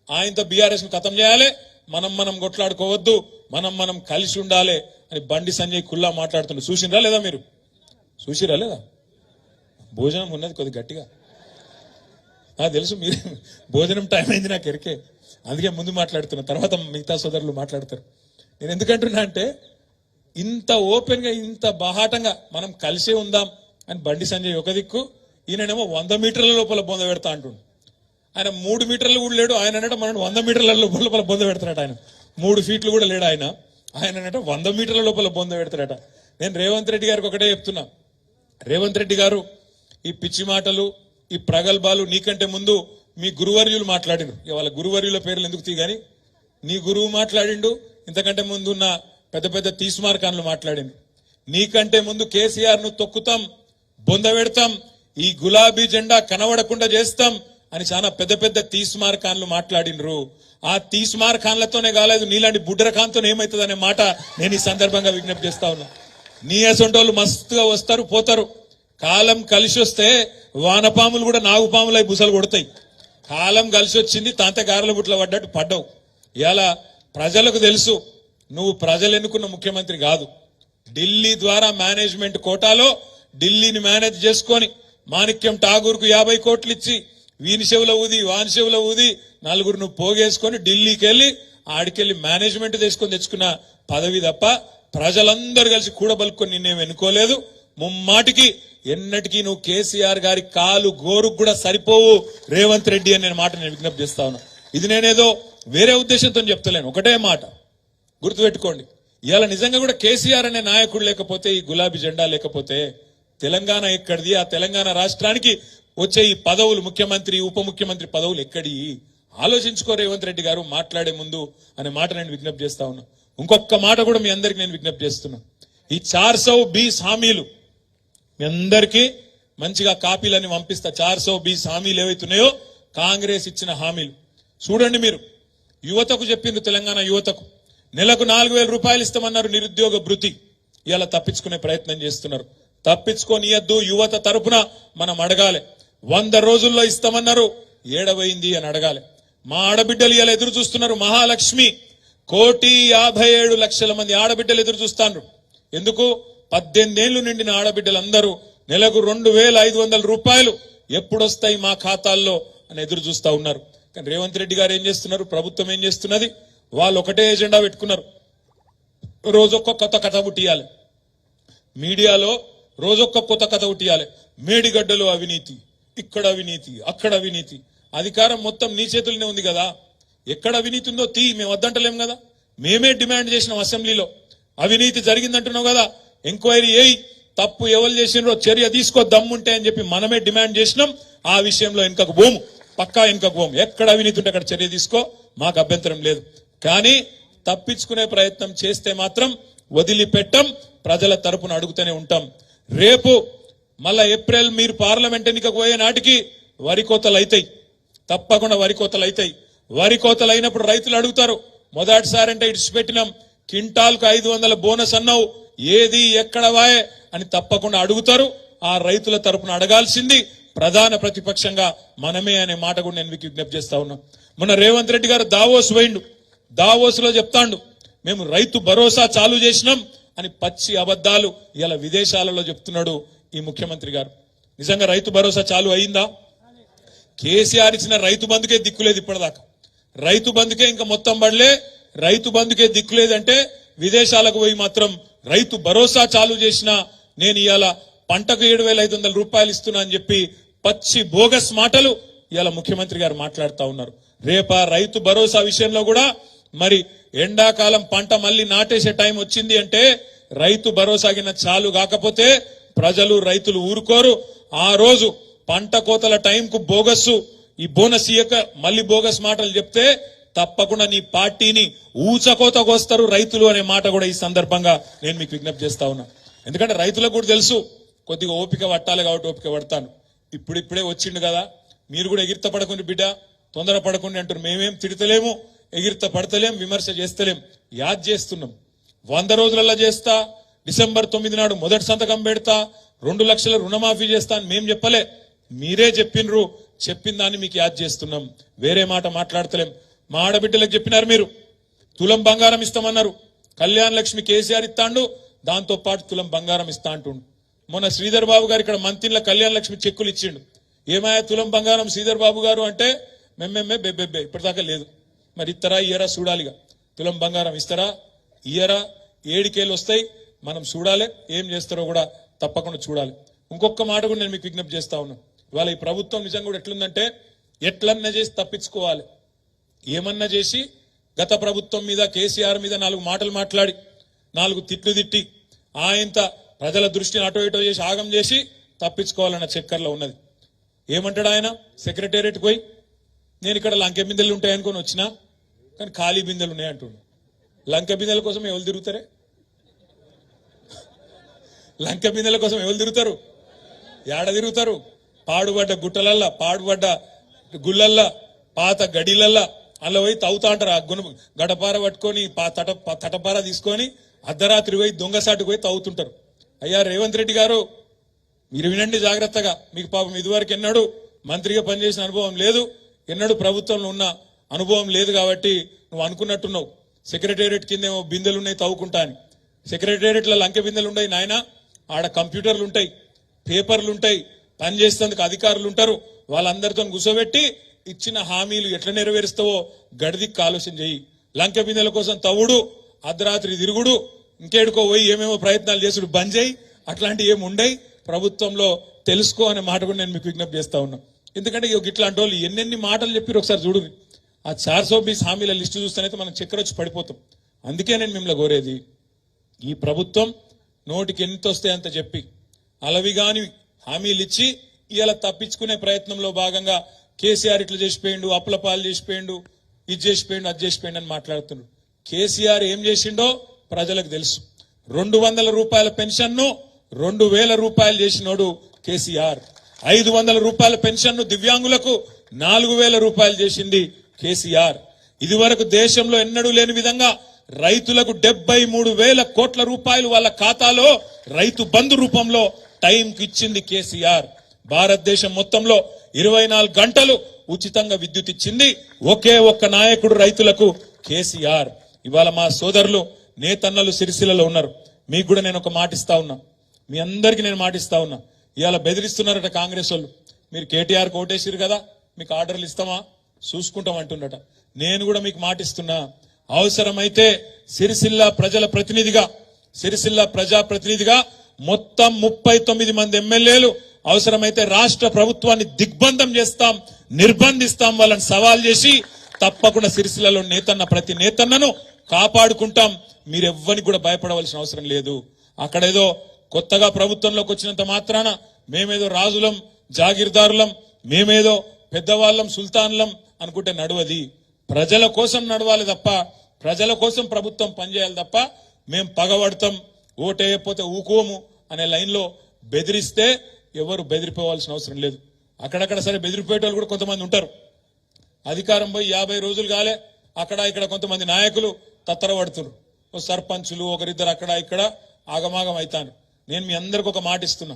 ఆయనతో బీఆర్ఎస్ ను ఖతం చేయాలి, మనం కొట్లాడుకోవద్దు, మనం కలిసి ఉండాలి అని బండి సంజయ్ కుల్లా మాట్లాడుతుండే. చూసిరా లేదా? మీరు చూసిరా లేదా? భోజనం ఉన్నది కొద్ది గట్టిగా తెలుసు, మీరు భోజనం టైం అయింది నాకు ఎరికే, అందుకే ముందు మాట్లాడుతున్నా, తర్వాత మిగతా సోదరులు మాట్లాడతారు. నేను ఎందుకంటున్నా అంటే, ఇంత ఓపెన్ గా ఇంత బాహాటంగా మనం కలిసే ఉందాం అని బండి సంజయ్ ఒక దిక్కు, ఈయననేమో 100 మీటర్ల లోపల బొంద పెడతా అంటుండు. ఆయన 3 మీటర్లు కూడా లేడు. ఆయన అంటే మనం 100 మీటర్ల లోపల బొంద పెడతాడట. ఆయన 3 ఫీట్లు కూడా లేడు. ఆయన 100 మీటర్ల లోపల బొంద పెడతాడట. నేను రేవంత్ రెడ్డి గారికి ఒకటే చెప్తున్నా, రేవంత్ రెడ్డి గారు ఈ పిచ్చి మాటలు, ఈ ప్రగల్భాలు నీకంటే ముందు మీ గురువర్యులు మాట్లాడిండు. వాళ్ళ గురువర్యుల పేర్లు ఎందుకు తీగాని, నీ గురువు మాట్లాడిండు, ఇంతకంటే ముందు ఉన్న పెద్ద పెద్ద తీస్మార్కాన్లు మాట్లాడిండు. నీకంటే ముందు కేసీఆర్ ను తొక్కుతాం, బొంద పెడతాం, ఈ గులాబీ జెండా కనబడకుండా చేస్తాం అని చాలా పెద్ద పెద్ద తీస్మార్కాన్లు మాట్లాడినరు. ఆ తీస్మార్కాన్లతోనే కాలేదు, నీలాంటి బుడ్రఖాన్తో ఏమవుతుంది అనే మాట నేను ఈ సందర్భంగా విజ్ఞప్తి చేస్తా ఉన్నా. నీ అసొంటోళ్ళు మస్తుగా వస్తారు పోతారు. కాలం కలిసి వస్తే వానపాములు కూడా నాగుపాములై బుసలు కొడతాయి. కాలం కలిసి వచ్చింది, తాంత గారెల బుట్ల పడ్డట్టు పడ్డావు. ఇలా ప్రజలకు తెలుసు నువ్వు ప్రజలు ఎన్నుకున్న ముఖ్యమంత్రి కాదు. ఢిల్లీ ద్వారా మేనేజ్మెంట్ కోటాలో ఢిల్లీని మేనేజ్ చేసుకొని మాణిక్యం ఠాగూర్ కు 50 కోట్లు ఇచ్చి వీని చెవుల ఊది వాని చెవుల ఊది నలుగురు నువ్వు పోగేసుకొని ఢిల్లీకి వెళ్ళి ఆడికెళ్ళి మేనేజ్మెంట్ తీసుకొని తెచ్చుకున్న పదవి తప్ప ప్రజలందరూ కలిసి కూడబలుకొని నిన్నేం ఎన్నుకోలేదు. ముమ్మాటికి ఎన్నటికీ నువ్వు కేసీఆర్ గారి కాలు గోరుకు కూడా సరిపోవు రేవంత్ రెడ్డి అని నేను మాట నేను విజ్ఞప్తి చేస్తా ఉన్నా. ఇది నేనేదో వేరే ఉద్దేశంతో చెప్తలేను, ఒకటే మాట గుర్తుపెట్టుకోండి. ఇవాళ నిజంగా కూడా కేసీఆర్ అనే నాయకుడు లేకపోతే, ఈ గులాబీ జెండా లేకపోతే తెలంగాణ ఎక్కడిది? ఆ తెలంగాణ రాష్ట్రానికి వచ్చే ఈ పదవులు, ముఖ్యమంత్రి ఉప ముఖ్యమంత్రి పదవులు ఎక్కడి? ఆలోచించుకో రేవంత్ రెడ్డి గారు మాట్లాడే ముందు అనే మాట నేను విజ్ఞప్తి చేస్తా ఉన్నా. ఇంకొక మాట కూడా మీ అందరికి నేను విజ్ఞప్తి చేస్తున్నా. ఈ 420 హామీలు మీ అందరికీ మంచిగా కాపీలని పంపిస్తా. 420 హామీలు ఏవైతున్నాయో కాంగ్రెస్ ఇచ్చిన హామీలు చూడండి. మీరు యువతకు చెప్పింది, తెలంగాణ యువతకు నెలకు 4,000 రూపాయలు ఇస్తామన్నారు నిరుద్యోగ భృతి. ఇలా తప్పించుకునే ప్రయత్నం చేస్తున్నారు. తప్పించుకోనియద్దు. యువత తరపున మనం అడగాలి. 100 రోజుల్లో ఇస్తామన్నారు, ఏడవైంది అని అడగాలి. మా ఆడబిడ్డలు ఇలా ఎదురు చూస్తున్నారు. మహాలక్ష్మి 1,57,00,000 మంది ఆడబిడ్డలు ఎదురు చూస్తాను. ఎందుకు? 18 ఏళ్లు నిండిన ఆడబిడ్డలందరూ నెలకు 2,500 రూపాయలు ఎప్పుడొస్తాయి మా ఖాతాల్లో అని ఎదురు చూస్తా ఉన్నారు. కానీ రేవంత్ రెడ్డి గారు ఏం చేస్తున్నారు? ప్రభుత్వం ఏం చేస్తున్నది? వాళ్ళు ఒకటే ఎజెండా పెట్టుకున్నారు. రోజొక్క కొత్త కథ పుట్టియాలి. మీడియాలో రోజొక్క కొత్త కథ పుట్టియాలి. మేడిగడ్డలో అవినీతి, ఇక్కడ అవినీతి, అక్కడ అవినీతి. అధికారం మొత్తం నీ చేతుల్లోనే ఉంది కదా. ఎక్కడ అవినీతి ఉందో మేము వద్దంటలేం కదా. మేమే డిమాండ్ చేసినాం అసెంబ్లీలో. అవినీతి జరిగిందంటున్నావు కదా, ఎంక్వైరీ ఏయి, తప్పు ఎవరు చేసినారో చర్య తీసుకో దమ్ముంటే అని చెప్పి మనమే డిమాండ్ చేసినాం. ఆ విషయంలో వెనుకకు పోము, పక్కా వెనుకకు పోము. ఎక్కడ అవినీతి ఉంటే అక్కడ చర్య తీసుకో, మాకు అభ్యంతరం లేదు. కానీ తప్పించుకునే ప్రయత్నం చేస్తే మాత్రం వదిలిపెట్టం. ప్రజల తరపున అడుగుతూనే ఉంటాం. రేపు మళ్ళా ఏప్రిల్ మీరు పార్లమెంట్ ఎన్నికకు పోయే నాటికి వరి కోతలు అవుతాయి. తప్పకుండా వరి కోతలు అవుతాయి. వరి కోతలు అయినప్పుడు రైతులు అడుగుతారు, మొదటిసారి అంటే ఇడిచిపెట్టినాం, క్వింటాల్కు 500 బోనస్ అన్నావు, ఏది ఎక్కడ వాయే అని తప్పకుండా అడుగుతారు. ఆ రైతుల తరపున అడగాల్సింది ప్రధాన ప్రతిపక్షంగా మనమే అనే మాట కూడా నేను మీకు విజ్ఞప్తి చేస్తా ఉన్నా. మొన్న రేవంత్ రెడ్డి గారు దావోస్ పోయిండు. దావోస్ లో చెప్తాండు, మేము రైతు భరోసా చాలు చేసినాం అని పచ్చి అబద్ధాలు ఇలా విదేశాలలో చెప్తున్నాడు ఈ ముఖ్యమంత్రి గారు. నిజంగా రైతు భరోసా చాలు అయిందా? కేసీఆర్ ఇచ్చిన రైతు బంధుకే దిక్కులేదు ఇప్పటిదాకా. రైతు బంధుకే ఇంకా మొత్తం పడలే. రైతు బంధుకే దిక్కులేదంటే విదేశాలకు పోయి మాత్రం రైతు భరోసా చాలు చేసినా నేను ఇవాళ పంటకు 7,500 రూపాయలు ఇస్తున్నా అని చెప్పి పచ్చి బోగస్ మాటలు ఇవాళ ముఖ్యమంత్రి గారు మాట్లాడుతూ ఉన్నారు. రేపా రైతు భరోసా విషయంలో కూడా మరి ఎండాకాలం పంట మళ్ళీ నాటేసే టైం వచ్చింది అంటే రైతు భరోసా కింద చాలు కాకపోతే ప్రజలు రైతులు ఊరుకోరు. ఆ రోజు పంట కోతల టైంకు బోగస్సు ఈ బోనస్ ఇయ్యక మళ్ళీ బోగస్ మాటలు చెప్తే తప్పకుండా నీ పార్టీని ఊచకోతకొస్తారు రైతులు అనే మాట కూడా ఈ సందర్భంగా నేను మీకు విజ్ఞప్తి చేస్తా ఉన్నా. ఎందుకంటే రైతులకు కూడా తెలుసు కొద్దిగా ఓపిక పట్టాలి కాబట్టి ఓపిక పడతాను. ఇప్పుడిప్పుడే వచ్చిండు కదా, మీరు కూడా ఎగిరిత పడకుండా బిడ్డ, తొందర పడకుండా అంటారు. మేమేం తిడతలేము, ఎగిరిత పడతలేం, విమర్శ చేస్తలేం, యాద్ చేస్తున్నాం. 100 రోజులలో చేస్తా, డిసెంబర్ 9 నాడు మొదటి సంతకం పెడతా, 2 లక్షల రుణమాఫీ చేస్తా అని మేం చెప్పలే, మీరే చెప్పినరు. చెప్పిన దాన్ని మీకు యాద్ చేస్తున్నాం, వేరే మాట మాట్లాడతలేం. మా ఆడబిడ్డలకు చెప్పినారు మీరు, తులం బంగారం ఇస్తామన్నారు. కళ్యాణ లక్ష్మి కేసీఆర్ ఇస్తాండు, దాంతో పాటు తులం బంగారం ఇస్తా అంటుండు. మొన్న శ్రీధర్ బాబు గారు ఇక్కడ మంత్రిల కళ్యాణ లక్ష్మి చెక్కులు ఇచ్చిండు. ఏమాయా తులం బంగారం శ్రీధర్ బాబు గారు అంటే మెమ్మెమ్మే బెబ్బెబ్బే ఇప్పటిదాకా లేదు. మరి ఇస్తారా ఇయ్యరా చూడాలిగా. తులం బంగారం ఇస్తారా ఇయ్యరా, 7 కేలు వస్తాయి, మనం చూడాలి. ఏం చేస్తారో కూడా తప్పకుండా చూడాలి. ఇంకొక మాట కూడా నేను మీకు విజ్ఞప్తి చేస్తా ఉన్నా. ఇవాళ ఈ ప్రభుత్వం నిజంగా కూడా ఎట్లుందంటే ఎట్లన్నా చేసి తప్పించుకోవాలి. ఏమన్నా చేసి గత ప్రభుత్వం మీద కేసీఆర్ మీద 4 మాటలు మాట్లాడి 4 తిట్లు తిట్టి ఆయంత ప్రజల దృష్టిని అటో ఇటో చేసి ఆగం చేసి తప్పించుకోవాలన్న చక్కర్లో ఉన్నది. ఏమంటాడు ఆయన? సెక్రటేరియట్ పోయి నేను ఇక్కడ లంకె బిందెలు ఉంటాయనుకొని వచ్చినా కానీ ఖాళీ బిందెలు ఉన్నాయంటుండు. లంకె బిందెల కోసం ఎవరు తిరుగుతారే? లంకె బిందెల కోసం ఎవరు తిరుగుతారు? ఏడ తిరుగుతారు? పాడుబడ్డ గుట్టలల్లా, పాడుబడ్డ గుళ్ళల్లా, పాత గడిలల్లా అలా పోయి తవ్వుతా అంటారు. ఆ గడపార పట్టుకొని తటపార తీసుకొని అర్ధరాత్రి పోయి దొంగసాటుకు పోయి తవ్వుతుంటారు. అయ్యా రేవంత్ రెడ్డి గారు, మీరు వినండి జాగ్రత్తగా. మీకు పాపం ఇదివరకు ఎన్నడూ మంత్రిగా పనిచేసిన అనుభవం లేదు, ఎన్నడూ ప్రభుత్వంలో ఉన్న అనుభవం లేదు కాబట్టి నువ్వు అనుకున్నట్టున్నావు సెక్రటేరియట్ కిందేమో బిందెలు ఉన్నాయి తవ్వుకుంటా అని. సెక్రటేరియట్లో లంకె బిందెలు ఉన్నాయి నాయన, ఆడ కంప్యూటర్లు ఉంటాయి, పేపర్లు ఉంటాయి, పనిచేసేందుకు అధికారులు ఉంటారు. వాళ్ళందరితో కూర్చోబెట్టి ఇచ్చిన హామీలు ఎట్లా నెరవేరుస్తావో గడిదిక్కు ఆలోచన చెయ్యి. లంకె బిందెల కోసం తవ్వుడు, అర్ధరాత్రి తిరుగుడు, ఇంకేడుకో పోయి ఏమేమో ప్రయత్నాలు చేసుడు బంద్ చేయి. అట్లాంటివి ఏమి ఉండయి ప్రభుత్వంలో, తెలుసుకో అనే మాట కూడా నేను మీకు విజ్ఞప్తి చేస్తా ఉన్నా. ఎందుకంటే ఇట్లాంటి వాళ్ళు ఎన్నెన్ని మాటలు చెప్పి ఒకసారి చూడు. ఆ 420 హామీల లిస్టు చూస్తేనైతే మనం చక్కెర వచ్చి పడిపోతాం. అందుకే నేను మిమ్మల్ని కోరేది, ఈ ప్రభుత్వం నోటికి ఎంత వస్తే అంత చెప్పి అలవిగాని హామీలు ఇచ్చి ఇలా తప్పించుకునే ప్రయత్నంలో భాగంగా కేసీఆర్ ఇట్లా చేసిపోయిండు, అప్పుల పాలు చేసిపోయిండు, ఇది చేసిపోయిండు, అది చేసిపోయిండు అని మాట్లాడుతున్నాడు. కేసీఆర్ ఏం చేసిండో ప్రజలకు తెలుసు. 200 రూపాయల పెన్షన్ ను 2000 రూపాయలు చేసినోడు కేసీఆర్. 500 రూపాయల పెన్షన్ ను దివ్యాంగులకు 4000 రూపాయలు చేసింది కేసీఆర్. ఇదివరకు దేశంలో ఎన్నడూ లేని విధంగా రైతులకు 73,000 కోట్ల రూపాయలు వాళ్ళ ఖాతాలో రైతు బంధు రూపంలో టైంకి ఇచ్చింది కేసీఆర్. భారతదేశం మొత్తంలో 24 గంటలు ఉచితంగా విద్యుత్ ఇచ్చింది ఒకే ఒక్క నాయకుడు రైతులకు, కేసీఆర్. ఇవాళ మా సోదరులు నేతన్నలు సిరిసిల్లలో ఉన్నారు. మీకు కూడా నేను ఒక మాట ఇస్తా ఉన్నా, మీ అందరికీ నేను మాటిస్తా ఉన్నా. ఇవాళ బెదిరిస్తున్నారట కాంగ్రెస్ వాళ్ళు. మీరు కేటీఆర్ కోటేసిరు కదా, మీకు ఆర్డర్లు ఇస్తామా, చూసుకుంటాం అంటున్నట. నేను కూడా మీకు మాటిస్తున్నా, అవసరమైతే సిరిసిల్ల ప్రజల ప్రతినిధిగా, సిరిసిల్ల ప్రజాప్రతినిధిగా మొత్తం 39 మంది ఎమ్మెల్యేలు అవసరమైతే రాష్ట్ర ప్రభుత్వాన్ని దిగ్బంధం చేస్తాం, నిర్బంధిస్తాం, వాళ్ళని సవాల్ చేసి తప్పకుండా సిరిసిల్లలో నేతన్న ప్రతి నేతన్నను కాపాడుకుంటాం. మీరెవ్వరికి కూడా భయపడవలసిన అవసరం లేదు. అక్కడేదో కొత్తగా ప్రభుత్వంలోకి వచ్చినంత మాత్రాన మేమేదో రాజులం, జాగీర్దారులం, మేమేదో పెద్దవాళ్ళం, సుల్తాన్లం అనుకుంటే నడవది. ప్రజల కోసం నడవాలి తప్ప, ప్రజల కోసం ప్రభుత్వం పనిచేయాలి తప్ప మేం పగబడతాం, ఓటేయకపోతే ఊకోము అనే లైన్లో బెదిరిస్తే ఎవరు బెదిరిపోవాల్సిన అవసరం లేదు. అక్కడక్కడ సరే బెదిరిపోయేటోళ్ళు కూడా కొంతమంది ఉంటారు. అధికారం పోయి 50 రోజులు కాలే, అక్కడ ఇక్కడ కొంతమంది నాయకులు తత్తరపడుతున్నారు. సర్పంచులు ఒకరిద్దరు అక్కడ ఇక్కడ ఆగమాగం అవుతాను. నేను మీ అందరికి ఒక మాట ఇస్తున్నా,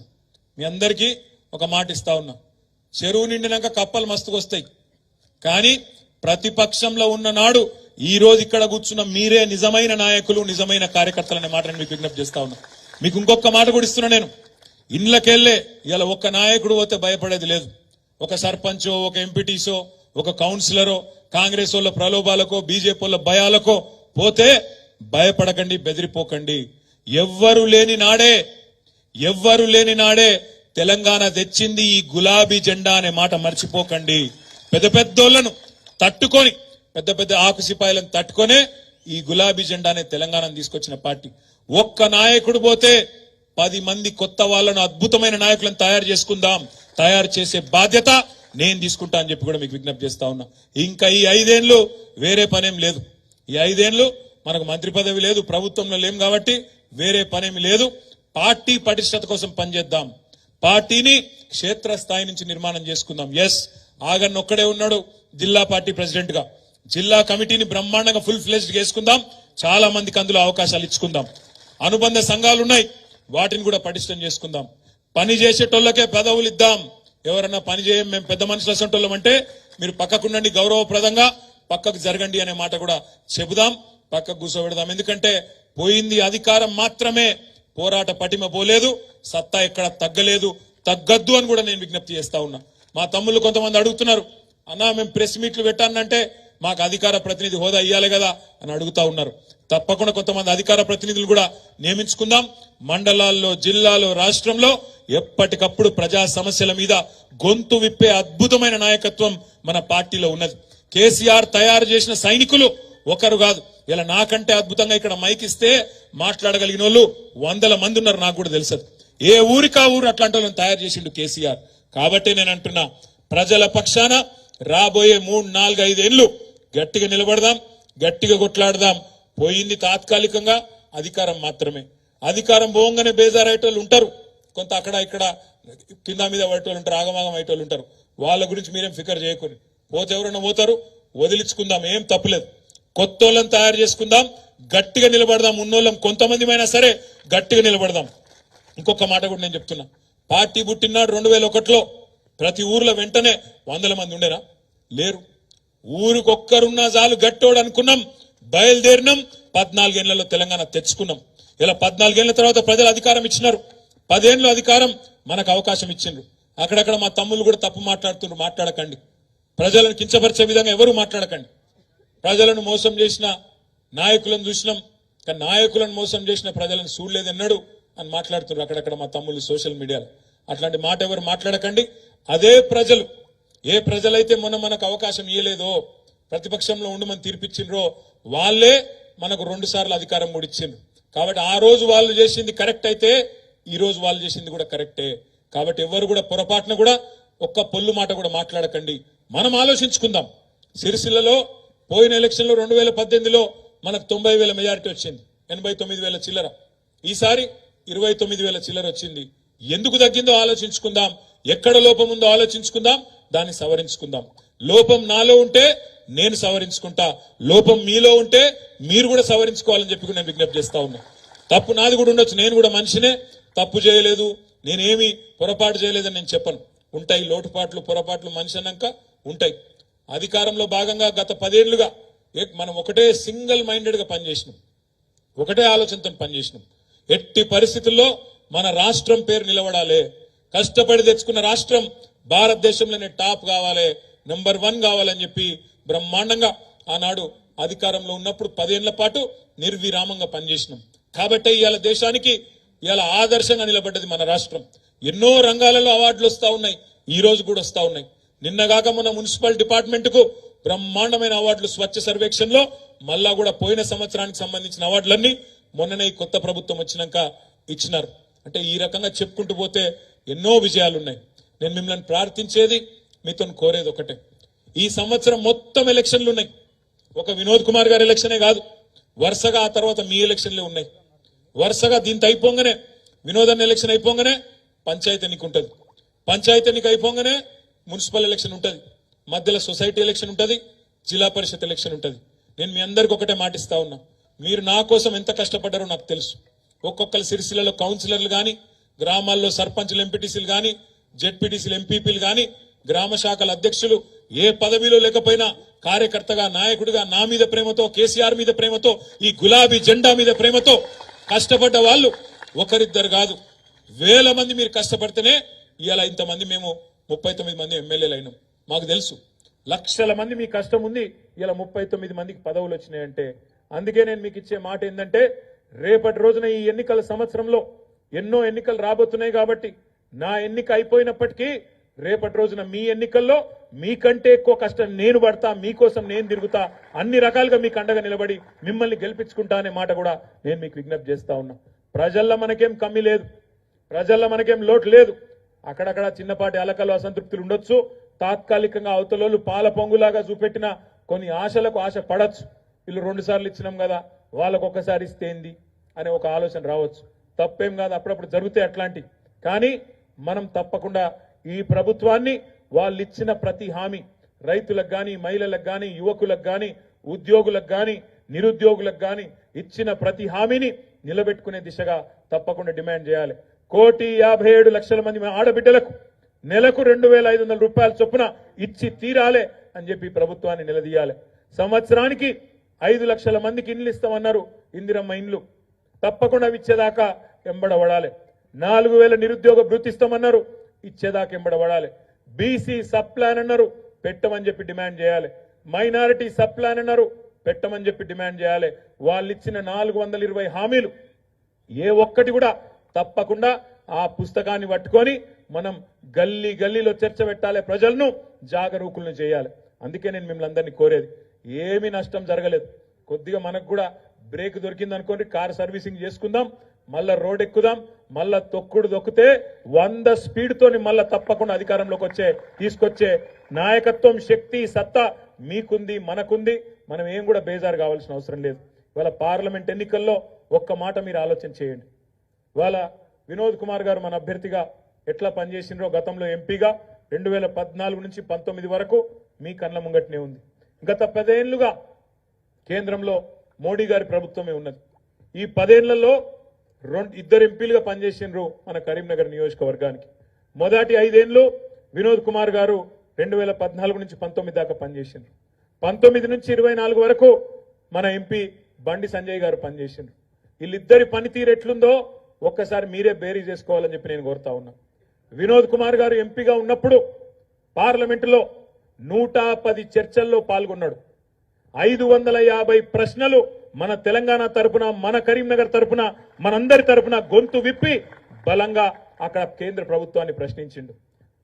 మీ అందరికీ ఒక మాట ఇస్తా ఉన్నా. చెరువు నిండినాక కప్పలు మస్తుకొస్తాయి, కానీ ప్రతిపక్షంలో ఉన్న నాడు ఈ రోజు ఇక్కడ కూర్చున్న మీరే నిజమైన నాయకులు, నిజమైన కార్యకర్తలు అనే మాట నేను మీకు విజ్ఞప్తి చేస్తా ఉన్నా. మీకు ఇంకొక మాట కూడా ఇస్తున్నా, నేను ఇండ్లకెళ్లే ఇలా ఒక్క నాయకుడు పోతే భయపడేది లేదు. ఒక సర్పంచో, ఒక ఎంపీటీసో, ఒక కౌన్సిలరో కాంగ్రెస్ వాళ్ళ ప్రలోభాలకో, బీజేపీ వాళ్ళ భయాలకో పోతే భయపడకండి, బెదిరిపోకండి. ఎవ్వరు లేని నాడే తెలంగాణ తెచ్చింది ఈ గులాబీ జెండా అనే మాట మర్చిపోకండి. పెద్ద పెద్దోళ్లను తట్టుకొని, పెద్ద పెద్ద ఆకు సిపాయిలను తట్టుకొనే ఈ గులాబీ జెండానే తెలంగాణను తీసుకొచ్చిన పార్టీ. ఒక్క నాయకుడు పోతే 10 మంది కొత్త వాళ్ళను, అద్భుతమైన నాయకులను తయారు చేసే బాధ్యత నేను తీసుకుంటా అని చెప్పి కూడా మీకు విజ్ఞప్తి చేస్తా ఉన్నా. ఇంకా ఈ 5 ఏళ్లు వేరే పనేం లేదు. ఈ 5 ఏళ్లు మనకు మంత్రి పదవి లేదు, ప్రభుత్వంలో లేం కాబట్టి వేరే పనేమి లేదు. పార్టీ పటిష్టత కోసం పనిచేద్దాం, పార్టీని క్షేత్రస్థాయి నుంచి నిర్మాణం చేసుకుందాం. ఎస్, ఆగన్ ఒక్కడే ఉన్నాడు జిల్లా పార్టీ ప్రెసిడెంట్ గా. జిల్లా కమిటీని బ్రహ్మాండంగా ఫుల్ ఫ్లెజ్డ్ చేసుకుందాం, చాలా మందికి అందులో అవకాశాలు ఇచ్చుకుందాం. అనుబంధ సంఘాలు ఉన్నాయి, వాటిని కూడా పటిష్టం చేసుకుందాం. పని చేసేటోళ్ళకే పదవులు ఇద్దాం. ఎవరన్నా పని చేయం, మేము పెద్ద మనుషులు అసంటోళ్ళం అంటే మీరు పక్కకుండండి, గౌరవప్రదంగా పక్కకు జరగండి అనే మాట కూడా చెబుదాం, పక్కకు కూర్చోబెడదాం. ఎందుకంటే పోయింది అధికారం మాత్రమే, పోరాట పటిమ పోలేదు, సత్తా ఎక్కడ తగ్గలేదు, తగ్గద్దు అని కూడా నేను విజ్ఞప్తి చేస్తా ఉన్నా. మా తమ్ముళ్ళు కొంతమంది అడుగుతున్నారు, అన్నా మేము ప్రెస్ మీట్లు పెట్టానంటే మాకు అధికార ప్రతినిధి హోదా ఇయ్యాలి కదా అని అడుగుతా ఉన్నారు. తప్పకుండా కొంతమంది అధికార ప్రతినిధులు కూడా నియమించుకుందాం. మండలాల్లో, జిల్లాలో, రాష్ట్రంలో ఎప్పటికప్పుడు ప్రజా సమస్యల మీద గొంతు విప్పే అద్భుతమైన నాయకత్వం మన పార్టీలో ఉన్నది. కేసీఆర్ తయారు చేసిన సైనికులు ఒకరు కాదు. ఇలా నాకంటే అద్భుతంగా ఇక్కడ మైక్ ఇస్తే మాట్లాడగలిగిన వాళ్ళు 100 మంది ఉన్నారు, నాకు కూడా తెలుసు. ఏ ఊరికా ఊరు అట్లాంటి వాళ్ళని తయారు చేసిండు కేసీఆర్. కాబట్టి నేను అంటున్నా, ప్రజల పక్షాన రాబోయే 3, 4, 5 ఏళ్లు గట్టిగా నిలబడదాం, గట్టిగా కొట్లాడదాం. పోయింది తాత్కాలికంగా అధికారం మాత్రమే. అధికారం పోగానే బేజారయ్యేటోళ్ళు ఉంటారు, కొంత అక్కడ ఇక్కడ కింద మీద పడేటోళ్ళు ఉంటారు, ఆగమాగం అయ్యేటోళ్ళు ఉంటారు. వాళ్ళ గురించి మీరేం ఫికర్ చేయకూడదు. పోతే ఎవరైనా పోతారు, వదిలించుకుందాం, ఏం తప్పులేదు. కొత్తోళ్ళని తయారు చేసుకుందాం, గట్టిగా నిలబడదాం. ఉన్నోళ్ళం కొంతమందిమైనా సరే గట్టిగా నిలబడదాం. ఇంకొక మాట కూడా నేను చెప్తున్నా, పార్టీ పుట్టినాడు 2001లో ప్రతి ఊర్లో వెంటనే 100 మంది ఉండేనా? లేరు. ఊరికొక్కరున్నా చాలు గట్టోడు అనుకున్నాం, బయలుదేరినాం. 14 ఏళ్లలో తెలంగాణ తెచ్చుకున్నాం. ఇలా 14 ఏళ్ల తర్వాత ప్రజలు అధికారం ఇచ్చినారు. 10 ఏళ్ళు అధికారం మనకు అవకాశం ఇచ్చిండ్రు. అక్కడక్కడ మా తమ్ముళ్ళు కూడా తప్పు మాట్లాడుతున్నారు, మాట్లాడకండి. ప్రజలను కించపరిచే విధంగా ఎవరు మాట్లాడకండి. ప్రజలను మోసం చేసిన నాయకులను చూసినాం, కానీ నాయకులను మోసం చేసిన ప్రజలను చూడలేదన్నాడు అని మాట్లాడుతున్నారు అక్కడక్కడ మా తమ్ముళ్ళు సోషల్ మీడియాలో. అట్లాంటి మాట ఎవరు మాట్లాడకండి. అదే ప్రజలు, ఏ ప్రజలైతే మనకు అవకాశం ఇయ్యలేదో, ప్రతిపక్షంలో ఉండమని తీర్పిచ్చిండ్రో, వాళ్ళే మనకు 2 సార్లు అధికారం కూడా ఇచ్చిండ్రు. కాబట్టి ఆ రోజు వాళ్ళు చేసింది కరెక్ట్ అయితే ఈ రోజు వాళ్ళు చేసింది కూడా కరెక్టే. కాబట్టి ఎవరు కూడా పొరపాటున కూడా ఒక్క పొల్లు మాట కూడా మాట్లాడకండి. మనం ఆలోచించుకుందాం. సిరిసిల్లలో పోయిన ఎలక్షన్ లో 2018లో మనకు 90,000 మెజారిటీ వచ్చింది, 89,000 చిల్లర. ఈసారి 29,000 చిల్లర వచ్చింది. ఎందుకు తగ్గిందో ఆలోచించుకుందాం, ఎక్కడ లోపం ఉందో ఆలోచించుకుందాం, దాన్ని సవరించుకుందాం. లోపం నాలో ఉంటే నేను సవరించుకుంటా, లోపం మీలో ఉంటే మీరు కూడా సవరించుకోవాలని చెప్పి నేను విజ్ఞప్తి చేస్తా ఉన్నా. తప్పు నాది కూడా ఉండొచ్చు, నేను కూడా మనిషినే, తప్పు చేయలేదు, నేనేమి పొరపాటు చేయలేదని నేను చెప్పను. ఉంటాయి లోటుపాట్లు, పొరపాట్లు, మనిషి అన్నాక ఉంటాయి. అధికారంలో భాగంగా గత 10 ఏళ్లుగా మనం ఒకటే సింగిల్ మైండెడ్ గా పనిచేసినాం, ఒకటే ఆలోచనతో పనిచేసినాం. ఎట్టి పరిస్థితుల్లో మన రాష్ట్రం పేరు నిలబడాలి, కష్టపడి తెచ్చుకున్న రాష్ట్రం భారతదేశంలోనే టాప్ కావాలి, నెంబర్ 1 కావాలని చెప్పి బ్రహ్మాండంగా ఆనాడు అధికారంలో ఉన్నప్పుడు 10 ఏళ్ల పాటు నిర్విరామంగా పనిచేసినాం. కాబట్టి ఇవాళ దేశానికి ఇవాళ ఆదర్శంగా నిలబడ్డది మన రాష్ట్రం. ఎన్నో రంగాలలో అవార్డులు వస్తా ఉన్నాయి, ఈ రోజు కూడా వస్తా ఉన్నాయి. నిన్నగాక మన మున్సిపల్ డిపార్ట్మెంట్ కు బ్రహ్మాండమైన అవార్డులు స్వచ్ఛ సర్వేక్షణలో, మళ్ళా కూడా పోయిన సంవత్సరానికి సంబంధించిన అవార్డులన్నీ మొన్ననే ఈ కొత్త ప్రభుత్వం వచ్చినాక ఇచ్చినారు. అంటే ఈ రకంగా చెప్పుకుంటూ పోతే ఎన్నో విజయాలు ఉన్నాయి. నేను మిమ్మల్ని ప్రార్థించేది, మీతో కోరేది ఒకటే, ఈ సంవత్సరం మొత్తం ఎలక్షన్లు ఉన్నాయి. ఒక వినోద్ కుమార్ గారి ఎలక్షనే కాదు, వరుసగా ఆ తర్వాత మీ ఎలక్షన్లే ఉన్నాయి. వరుసగా దీంతో అయిపోగానే, వినోదన్ ఎలక్షన్ అయిపోగానే పంచాయతీ ఎన్నిక ఉంటుంది, పంచాయతీ ఎన్నిక అయిపోగానే మున్సిపల్ ఎలక్షన్ ఉంటుంది, మధ్యలో సొసైటీ ఎలక్షన్ ఉంటుంది, జిల్లా పరిషత్ ఎలక్షన్ ఉంటుంది. నేను మీ అందరికి ఒకటే మాటిస్తా ఉన్నా, మీరు నా కోసం ఎంత కష్టపడ్డారో నాకు తెలుసు. ఒక్కొక్కరు సిరిసిల్లలో కౌన్సిలర్లు కానీ, గ్రామాల్లో సర్పంచ్లు, ఎంపీటీసీలు కానీ, జెడ్పీటీసీలు, ఎంపీపీలు కానీ, గ్రామ శాఖల అధ్యక్షులు, ఏ పదవిలో లేకపోయినా కార్యకర్తగా, నాయకుడిగా నా మీద ప్రేమతో, కేసీఆర్ మీద ప్రేమతో, ఈ గులాబీ జెండా మీద ప్రేమతో కష్టపడ్డ వాళ్ళు ఒకరిద్దరు కాదు, వేల మంది మీరు కష్టపడితేనే ఇవాళ ఇంతమంది మేము 39 మంది ఎమ్మెల్యేలు అయినాం. మాకు తెలుసు లక్షల మంది మీ కష్టం ఉంది, ఇలా 39 మందికి పదవులు వచ్చినాయంటే. అందుకే నేను మీకు ఇచ్చే మాట ఏంటంటే, రేపటి రోజున ఈ ఎన్నికల సంవత్సరంలో ఎన్నో ఎన్నికలు రాబోతున్నాయి కాబట్టి, నా ఎన్నిక అయిపోయినప్పటికీ రేపటి రోజున మీ ఎన్నికల్లో మీకంటే ఎక్కువ కష్టం నేను పడతా, మీకోసం నేను తిరుగుతా, అన్ని రకాలుగా మీకు అండగా నిలబడి మిమ్మల్ని గెలిపించుకుంటా అనే మాట కూడా నేను మీకు విజ్ఞప్తి చేస్తా ఉన్నా. ప్రజల్లో మనకేం కమ్మి లేదు, ప్రజల్లో మనకేం లోటు లేదు. అక్కడక్కడ చిన్నపాటి అలకలు, అసంతృప్తులు ఉండొచ్చు. తాత్కాలికంగా అవతలోళ్ళు పాల పొంగులాగా చూపెట్టిన కొన్ని ఆశలకు ఆశ పడచ్చు. వీళ్ళు 2 సార్లు ఇచ్చినాం కదా, వాళ్ళకు ఒక్కసారి ఇస్తే ఏంది అనే ఒక ఆలోచన రావచ్చు. తప్పేం కాదు, అప్పుడప్పుడు జరుగుతాయి అట్లాంటి. కానీ మనం తప్పకుండా ఈ ప్రభుత్వాన్ని వాళ్ళు ఇచ్చిన ప్రతి హామీ, రైతులకు కానీ, మహిళలకు కానీ, యువకులకు కానీ, ఉద్యోగులకు కానీ, నిరుద్యోగులకు కానీ ఇచ్చిన ప్రతి హామీని నిలబెట్టుకునే దిశగా తప్పకుండా డిమాండ్ చేయాలి. 1,57,00,000 మంది ఆడబిడ్డలకు నెలకు 2,500 రూపాయల చొప్పున ఇచ్చి తీరాలే అని చెప్పి ప్రభుత్వాన్ని నిలదీయాలి. సంవత్సరానికి 5 లక్షల మందికి ఇండ్లు ఇస్తామన్నారు, ఇందిరమ్మ ఇండ్లు తప్పకుండా ఇచ్చేదాకా ఎంబడబడాలి. 4,000 నిరుద్యోగ భృతి ఇస్తామన్నారు, ఇచ్చేదాకా ఎంబడబడాలి. బీసీ సబ్ ప్లాన్ అన్నారు, పెట్టమని చెప్పి డిమాండ్ చేయాలి. మైనారిటీ సబ్ ప్లాన్ అన్నారు, పెట్టమని చెప్పి డిమాండ్ చేయాలి. వాళ్ళు ఇచ్చిన 420 హామీలు ఏ ఒక్కటి కూడా తప్పకుండా ఆ పుస్తకాన్ని పట్టుకొని మనం గల్లీ గల్లీలో చర్చ పెట్టాలి, ప్రజలను జాగరూకులను చేయాలి. అందుకే నేను మిమ్మల్ని అందరినీ కోరేది, ఏమీ నష్టం జరగలేదు. కొద్దిగా మనకు కూడా బ్రేక్ దొరికింది అనుకోండి, కార్ సర్వీసింగ్ చేసుకుందాం, మళ్ళా రోడ్ ఎక్కుదాం, మళ్ళా తొక్కుడు దొక్కితే 100 స్పీడ్ తోని మళ్ళా తప్పకుండా అధికారంలోకి తీసుకొచ్చే నాయకత్వం, శక్తి, సత్తా మీకుంది, మనకుంది. మనం ఏం కూడా బేజారు కావాల్సిన అవసరం లేదు. ఇవాళ పార్లమెంట్ ఎన్నికల్లో ఒక్క మాట మీరు ఆలోచన చేయండి. ఇవాళ వినోద్ కుమార్ గారు మన అభ్యర్థిగా ఎట్లా పనిచేసినరో, గతంలో ఎంపీగా 2014 నుంచి 19 వరకు మీ కళ్ళ ముంగట్నే ఉంది. గత 10 ఏళ్లుగా కేంద్రంలో మోడీ గారి ప్రభుత్వమే ఉన్నది. ఈ 10 ఏళ్లలో 2 ఎంపీలుగా పనిచేసినారు మన కరీంనగర్ నియోజకవర్గానికి. మొదటి 5 ఏళ్లు వినోద్ కుమార్ గారు 2014 నుంచి 19 దాకా పనిచేసినారు. 19 నుంచి 24 వరకు మన ఎంపీ బండి సంజయ్ గారు పనిచేసినారు. వీళ్ళిద్దరి పనితీరు ఎట్లుందో ఒక్కసారి మీరే బేరీ చేసుకోవాలని చెప్పి నేను కోరుతా ఉన్నా. వినోద్ కుమార్ గారు ఎంపీగా ఉన్నప్పుడు పార్లమెంటులో 110 చర్చల్లో పాల్గొన్నాడు. 550 ప్రశ్నలు మన తెలంగాణ తరపున, మన కరీంనగర్ తరపున, మనందరి తరపున గొంతు విప్పి బలంగా అక్కడ కేంద్ర ప్రభుత్వాన్ని ప్రశ్నించిండు.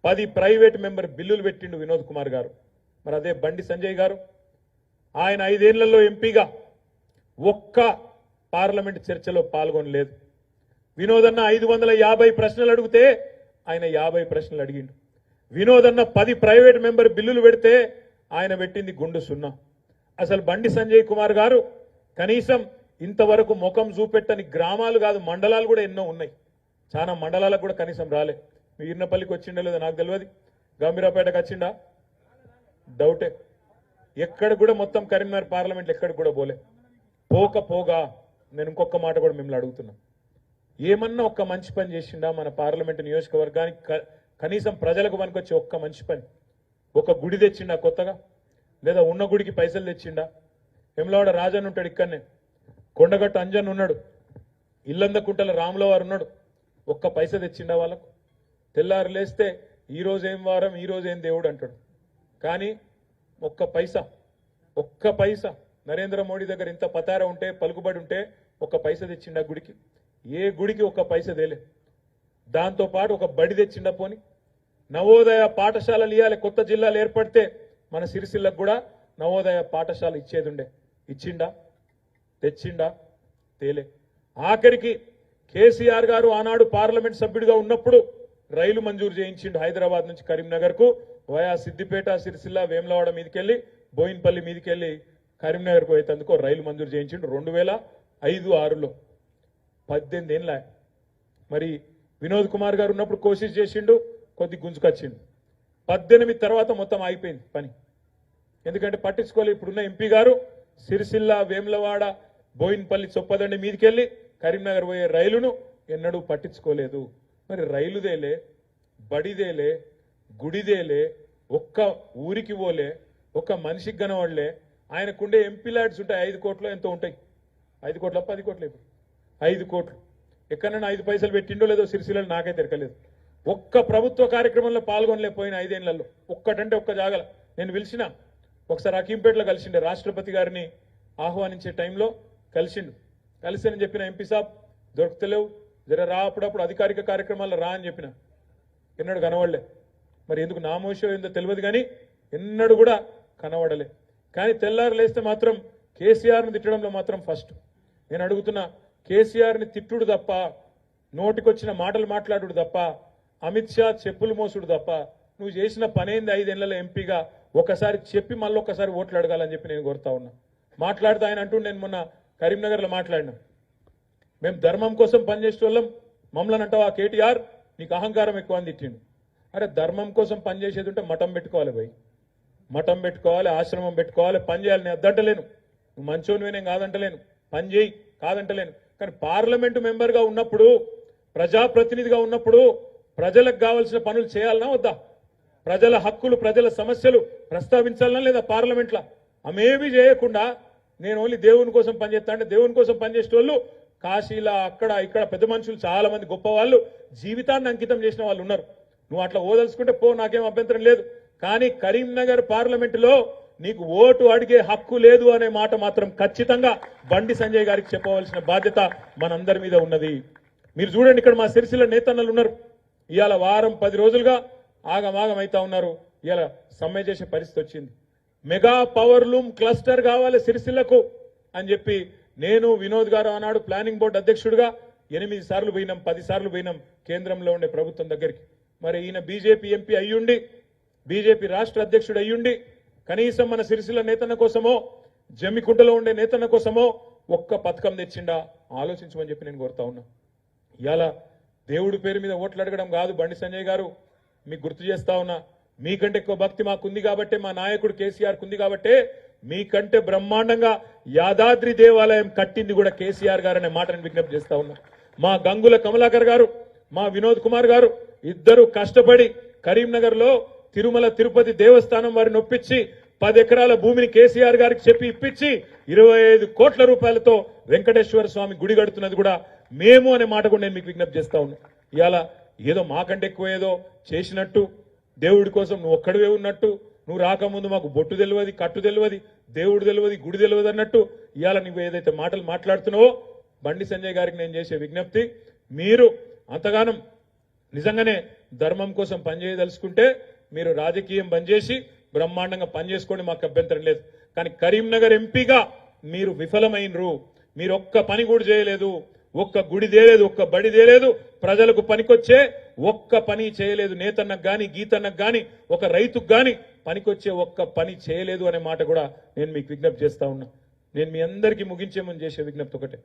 10 ప్రైవేట్ మెంబర్ బిల్లులు పెట్టిండు వినోద్ కుమార్ గారు. మరి అదే బండి సంజయ్ గారు, ఆయన 5 ఏళ్లలో ఎంపీగా ఒక్క పార్లమెంట్ చర్చలో పాల్గొనలేదు. వినోదన్న 550 ప్రశ్నలు అడిగితే ఆయన 50 ప్రశ్నలు అడిగిండు. వినోదన్న 10 ప్రైవేట్ మెంబర్ బిల్లులు పెడితే ఆయన పెట్టింది గుండు 0. అసలు బండి సంజయ్ కుమార్ గారు కనీసం ఇంతవరకు ముఖం చూపెట్టని గ్రామాలు కాదు మండలాలు కూడా ఎన్నో ఉన్నాయి. చాలా మండలాలకు కూడా కనీసం రాలే. మీ ఈర్నపల్లికి వచ్చిండో లేదో నాకు తెలియదు, గంభీరాపేటకు వచ్చిండా డౌటే. ఎక్కడ కూడా మొత్తం కరీంనగర్ పార్లమెంట్ ఎక్కడ కూడా పోగా నేను ఇంకొక మాట కూడా మిమ్మల్ని అడుగుతున్నా, ఏమన్నా ఒక్క మంచి పని చేసిండా మన పార్లమెంట్ నియోజకవర్గానికి? కనీసం ప్రజలకు పనికొచ్చే ఒక్క మంచి పని, ఒక గుడి తెచ్చిండా కొత్తగా, లేదా ఉన్న గుడికి పైసలు తెచ్చిండా? వెమ్లవాడ రాజన్ ఉంటాడు ఇక్కడనే, కొండగట్టు అంజన్ ఉన్నాడు, ఇల్లందకుంటల రాముల వారు ఉన్నాడు, ఒక్క పైస తెచ్చిండా వాళ్ళకు? తెల్లారు లేస్తే ఈ రోజు ఏం వారం, ఈ రోజు ఏం దేవుడు అంటాడు, కానీ ఒక్క పైసా నరేంద్ర మోడీ దగ్గర ఇంత పతార ఉంటే, పలుకుబడి ఉంటే ఒక్క పైస తెచ్చిండా గుడికి? ఏ గుడికి ఒక్క పైస తేలే. దాంతో పాటు ఒక బడి తెచ్చిండా? పోని నవోదయ పాఠశాలలు ఇవ్వాలి. కొత్త జిల్లాలు ఏర్పడితే మన సిరిసిల్లకు కూడా నవోదయ పాఠశాల ఇచ్చేది ఉండే, ఇచ్చిండా? తెచ్చిండా? తేలే. ఆఖరికి కేసీఆర్ గారు ఆనాడు పార్లమెంట్ సభ్యుడిగా ఉన్నప్పుడు రైలు మంజూరు చేయించిండు హైదరాబాద్ నుంచి కరీంనగర్ కు, వయా సిద్దిపేట, సిరిసిల్ల, వేములవాడ మీదకెళ్లి, బోయిన్పల్లి మీదకెళ్లి కరీంనగర్ కు పోయేందుకు రైలు మంజూరు చేయించిండు 2005-6లో. 18 ఏళ్ళ. మరి వినోద్ కుమార్ గారు ఉన్నప్పుడు కోషిష్ చేసిండు, కొద్ది గుంజుకొచ్చిండు. 18 తర్వాత మొత్తం ఆగిపోయింది పని, ఎందుకంటే పట్టించుకోలేదు. ఇప్పుడున్న ఎంపీ గారు సిరిసిల్ల, వేములవాడ, బోయిన్పల్లి, చొప్పదండి మీదకెళ్లి కరీంనగర్ పోయే రైలును ఎన్నడూ పట్టించుకోలేదు. మరి రైలుదేలే, బడిదేలే, గుడిదేలే, ఒక్క ఊరికి పోలే, ఒక్క మనిషికి కనవాళ్లే. ఆయనకుండే ఎంపీ ల్యాడ్స్ ఉంటాయి 5 కోట్లు ఎంతో ఉంటాయి, 5 కోట్ల 10 కోట్లు, ఇప్పుడు 5 కోట్లు. ఎక్కడైనా 5 పైసలు పెట్టిండో లేదో సిరిసిల్లలో నాకైతే తెరకలేదు. ఒక్క ప్రభుత్వ కార్యక్రమంలో పాల్గొనలేకపోయిన 5 ఏళ్లలో, ఒక్కటంటే ఒక్క జాగల. నేను పిలిచిన ఒకసారి అకీంపేటలో కలిసిండే, రాష్ట్రపతి గారిని ఆహ్వానించే టైంలో కలిసి చెప్పిన, ఎంపీ సాబ్ దొరుకుతలేవు, జర రా, అప్పుడప్పుడు అధికారిక కార్యక్రమాల్లో రా అని చెప్పిన. ఎన్నడూ కనవడలే. మరి ఎందుకు నామోషో ఏందో తెలియదు, కానీ ఎన్నడూ కూడా కనవడలే. కానీ తెల్లారు లేస్తే మాత్రం కేసీఆర్ని తిట్టడంలో మాత్రం ఫస్ట్. నేను అడుగుతున్నా, కేసీఆర్ని తిట్టుడు తప్ప, నోటికొచ్చిన మాటలు మాట్లాడుడు తప్ప, అమిత్ షా చెప్పులు మోసుడు తప్ప నువ్వు చేసిన పనేంది 5 ఏళ్లలో ఎంపీగా? ఒకసారి చెప్పి మళ్ళీ ఒక్కసారి ఓట్లు అడగాలని చెప్పి నేను కోరుతా ఉన్నా. మాట్లాడుతూ ఆయన అంటూ, నేను మొన్న కరీంనగర్లో మాట్లాడినా, మేము ధర్మం కోసం పనిచేసే వాళ్ళం, మమ్మల్ని అంటావా కేటీఆర్ నీకు అహంకారం ఎక్కువ అని తిట్టిండు. అరే ధర్మం కోసం పనిచేసేది ఉంటే మఠం పెట్టుకోవాలి భయ్, మఠం పెట్టుకోవాలి, ఆశ్రమం పెట్టుకోవాలి, పని చేయాలి. నేను అద్దంటలేను, నువ్వు మంచోనివే నేను కాదంటలేను, పని చేయి కాదంటలేను. కానీ పార్లమెంటు మెంబర్గా ఉన్నప్పుడు, ప్రజాప్రతినిధిగా ఉన్నప్పుడు ప్రజలకు కావాల్సిన పనులు చేయాలనా వద్దా? ప్రజల హక్కులు, ప్రజల సమస్యలు ప్రస్తావించాలనా లేదా పార్లమెంట్లో? అమేమీ చేయకుండా నేను ఓన్లీ దేవుని కోసం పనిచేస్తా అంటే, దేవుని కోసం పనిచేసే వాళ్ళు కాశీలా అక్కడ ఇక్కడ పెద్ద మనుషులు చాలా మంది గొప్ప వాళ్ళు జీవితాన్ని అంకితం చేసిన వాళ్ళు ఉన్నారు. నువ్వు అట్లా ఓదలుచుకుంటే పో, నాకేం అభ్యంతరం లేదు. కానీ కరీంనగర్ పార్లమెంటులో నీకు ఓటు అడిగే హక్కు లేదు అనే మాట మాత్రం ఖచ్చితంగా బండి సంజయ్ గారికి చెప్పవలసిన బాధ్యత మనందరి మీద ఉన్నది. మీరు చూడండి, ఇక్కడ మా సిరిసిల్ల నేతన్నలు ఉన్నారు, ఇవాళ వారం 10 రోజులుగా ఆగమాగం అవుతా ఉన్నారు. ఇవాళ సమ్మె చేసే పరిస్థితి వచ్చింది. మెగా పవర్ లూమ్ క్లస్టర్ కావాలి సిరిసిల్లకు అని చెప్పి నేను, వినోద్ గారు ఆనాడు ప్లానింగ్ బోర్డు అధ్యక్షుడిగా 8 సార్లు పోయినాం, 10 సార్లు పోయినాం కేంద్రంలో ఉండే ప్రభుత్వం దగ్గరికి. మరి ఈయన బీజేపీ ఎంపీ అయ్యుండి, బీజేపీ రాష్ట్ర అధ్యక్షుడు అయ్యుండి, కనీసం మన సిరిసిల్ల నేతన్న కోసమో, జమ్మికుంటలో ఉండే నేతన్న కోసమో ఒక్క పథకం తెచ్చిండా? ఆలోచించమని చెప్పి నేను కోరుతా ఉన్నా. ఇవాళ దేవుడి పేరు మీద ఓట్లు అడగడం కాదు బండి సంజయ్ గారు, మీకు గుర్తు చేస్తా ఉన్నా, మీకంటే ఎక్కువ భక్తి మాకుంది కాబట్టే, మా నాయకుడు కేసీఆర్ కుంది కాబట్టే మీకంటే బ్రహ్మాండంగా యాదాద్రి దేవాలయం కట్టింది కూడా కేసీఆర్ గారు అనే మాటను విజ్ఞప్తి చేస్తా ఉన్నా. మా గంగుల కమలాకర్ గారు, మా వినోద్ కుమార్ గారు ఇద్దరు కష్టపడి కరీంనగర్ లో తిరుమల తిరుపతి దేవస్థానం వారిని ఒప్పించి 10 ఎకరాల భూమిని కేసీఆర్ గారికి చెప్పి ఇప్పించి 25 కోట్ల రూపాయలతో వెంకటేశ్వర స్వామి గుడి కడుతున్నది కూడా మేము అనే మాట కూడా నేను మీకు విజ్ఞప్తి చేస్తా ఉన్నా. ఇవాళ ఏదో మాకంటే ఎక్కువ ఏదో చేసినట్టు, దేవుడి కోసం నువ్వు ఒక్కడివే ఉన్నట్టు, నువ్వు రాకముందు మాకు బొట్టు తెలియదు, కట్టు తెలియదు, దేవుడు తెలియదు, గుడి తెలియదు అన్నట్టు ఇవాళ నువ్వు ఏదైతే మాటలు మాట్లాడుతున్నావో, బండి సంజయ్ గారికి నేను చేసే విజ్ఞప్తి, మీరు అంతగానం నిజంగానే ధర్మం కోసం పనిచేయదలుచుకుంటే మీరు రాజకీయం బంద్ చేసి బ్రహ్మాండంగా పనిచేసుకోండి, మాకు అభ్యంతరం లేదు. కానీ కరీంనగర్ ఎంపీగా మీరు విఫలమైనరు. మీరు ఒక్క పని కూడా చేయలేదు, ఒక్క గుడి దేలేదు, ఒక్క బడి దేలేదు, ప్రజలకు పనికొచ్చే ఒక్క పని చేయలేదు. నేతన్నకు గాని, గీతన్నకు గాని, ఒక రైతుకు గాని పనికొచ్చే ఒక్క పని చేయలేదు అనే మాట కూడా నేను మీకు విజ్ఞప్తి చేస్తా ఉన్నా. నేను మీ అందరికీ ముగించేమని చేసే విజ్ఞప్తి ఒకటే,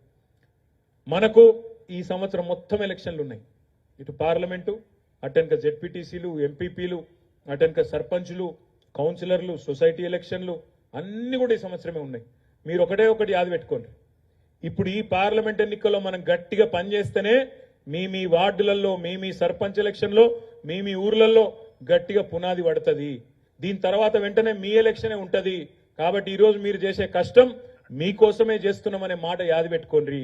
మనకు ఈ సంవత్సరం మొత్తం ఎలక్షన్లు ఉన్నాయి. ఇటు పార్లమెంటు, అటెన్క జెడ్పీటీసీలు, ఎంపీపీలు, అటెన్క సర్పంచులు, కౌన్సిలర్లు, సొసైటీ ఎలక్షన్లు అన్ని కూడా ఈ సంవత్సరమే ఉన్నాయి. మీరు ఒకటి యాది పెట్టుకోండి. ఇప్పుడు ఈ పార్లమెంట్ ఎన్నికల్లో మనం గట్టిగా పనిచేస్తేనే మీ వార్డులలో, మీ సర్పంచ్ ఎలక్షన్లో, మీ ఊర్లలో గట్టిగా పునాది పడుతుంది. దీని తర్వాత వెంటనే మీ ఎలక్షనే ఉంటది. కాబట్టి ఈరోజు మీరు చేసే కష్టం మీకోసమే చేస్తున్నామనే మాట యాది పెట్టుకోండి.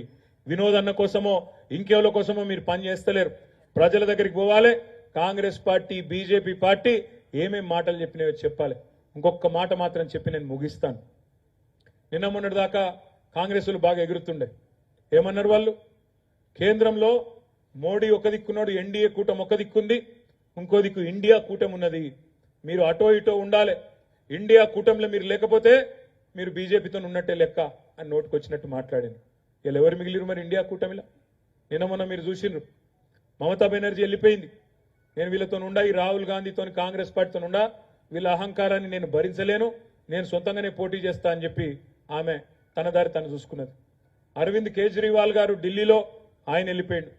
వినోద్ అన్న కోసమో ఇంకెవరి కోసమో మీరు పని చేస్తలేరు. ప్రజల దగ్గరికి పోవాలి. కాంగ్రెస్ పార్టీ, బీజేపీ పార్టీ ఏమేం మాటలు చెప్పినాయో చెప్పాలి. ఇంకొక మాట మాత్రం చెప్పి నేను ముగిస్తాను. నిన్న మొన్నటి దాకా కాంగ్రెస్లు బాగా ఎగురుతుండే. ఏమన్నారు వాళ్ళు? కేంద్రంలో మోడీ ఒక దిక్కున్నాడు, ఎన్డీఏ కూటమి ఒక దిక్కుంది, ఇంకో దిక్కు ఇండియా కూటమి ఉన్నది. మీరు అటో ఇటో ఉండాలి. ఇండియా కూటమిలో మీరు లేకపోతే మీరు బీజేపీతో ఉన్నట్టే లెక్క అని నోటుకొచ్చినట్టు మాట్లాడింది. వీళ్ళు ఎవరు మిగిలిరు మరి ఇండియా కూటమిలో? నిన్న మొన్న మీరు చూసిండ్రు, మమతా బెనర్జీ వెళ్ళిపోయింది. నేను వీళ్ళతో ఉండా, ఈ రాహుల్ గాంధీతో, కాంగ్రెస్ పార్టీతో ఉండా, వీళ్ళ అహంకారాన్ని నేను భరించలేను, నేను సొంతంగానే పోటీ చేస్తా అని చెప్పి ఆమె తన దారి తను చూసుకున్నది. అరవింద్ కేజ్రీవాల్ గారు ఢిల్లీలో ఆయన వెళ్ళిపోయిండు.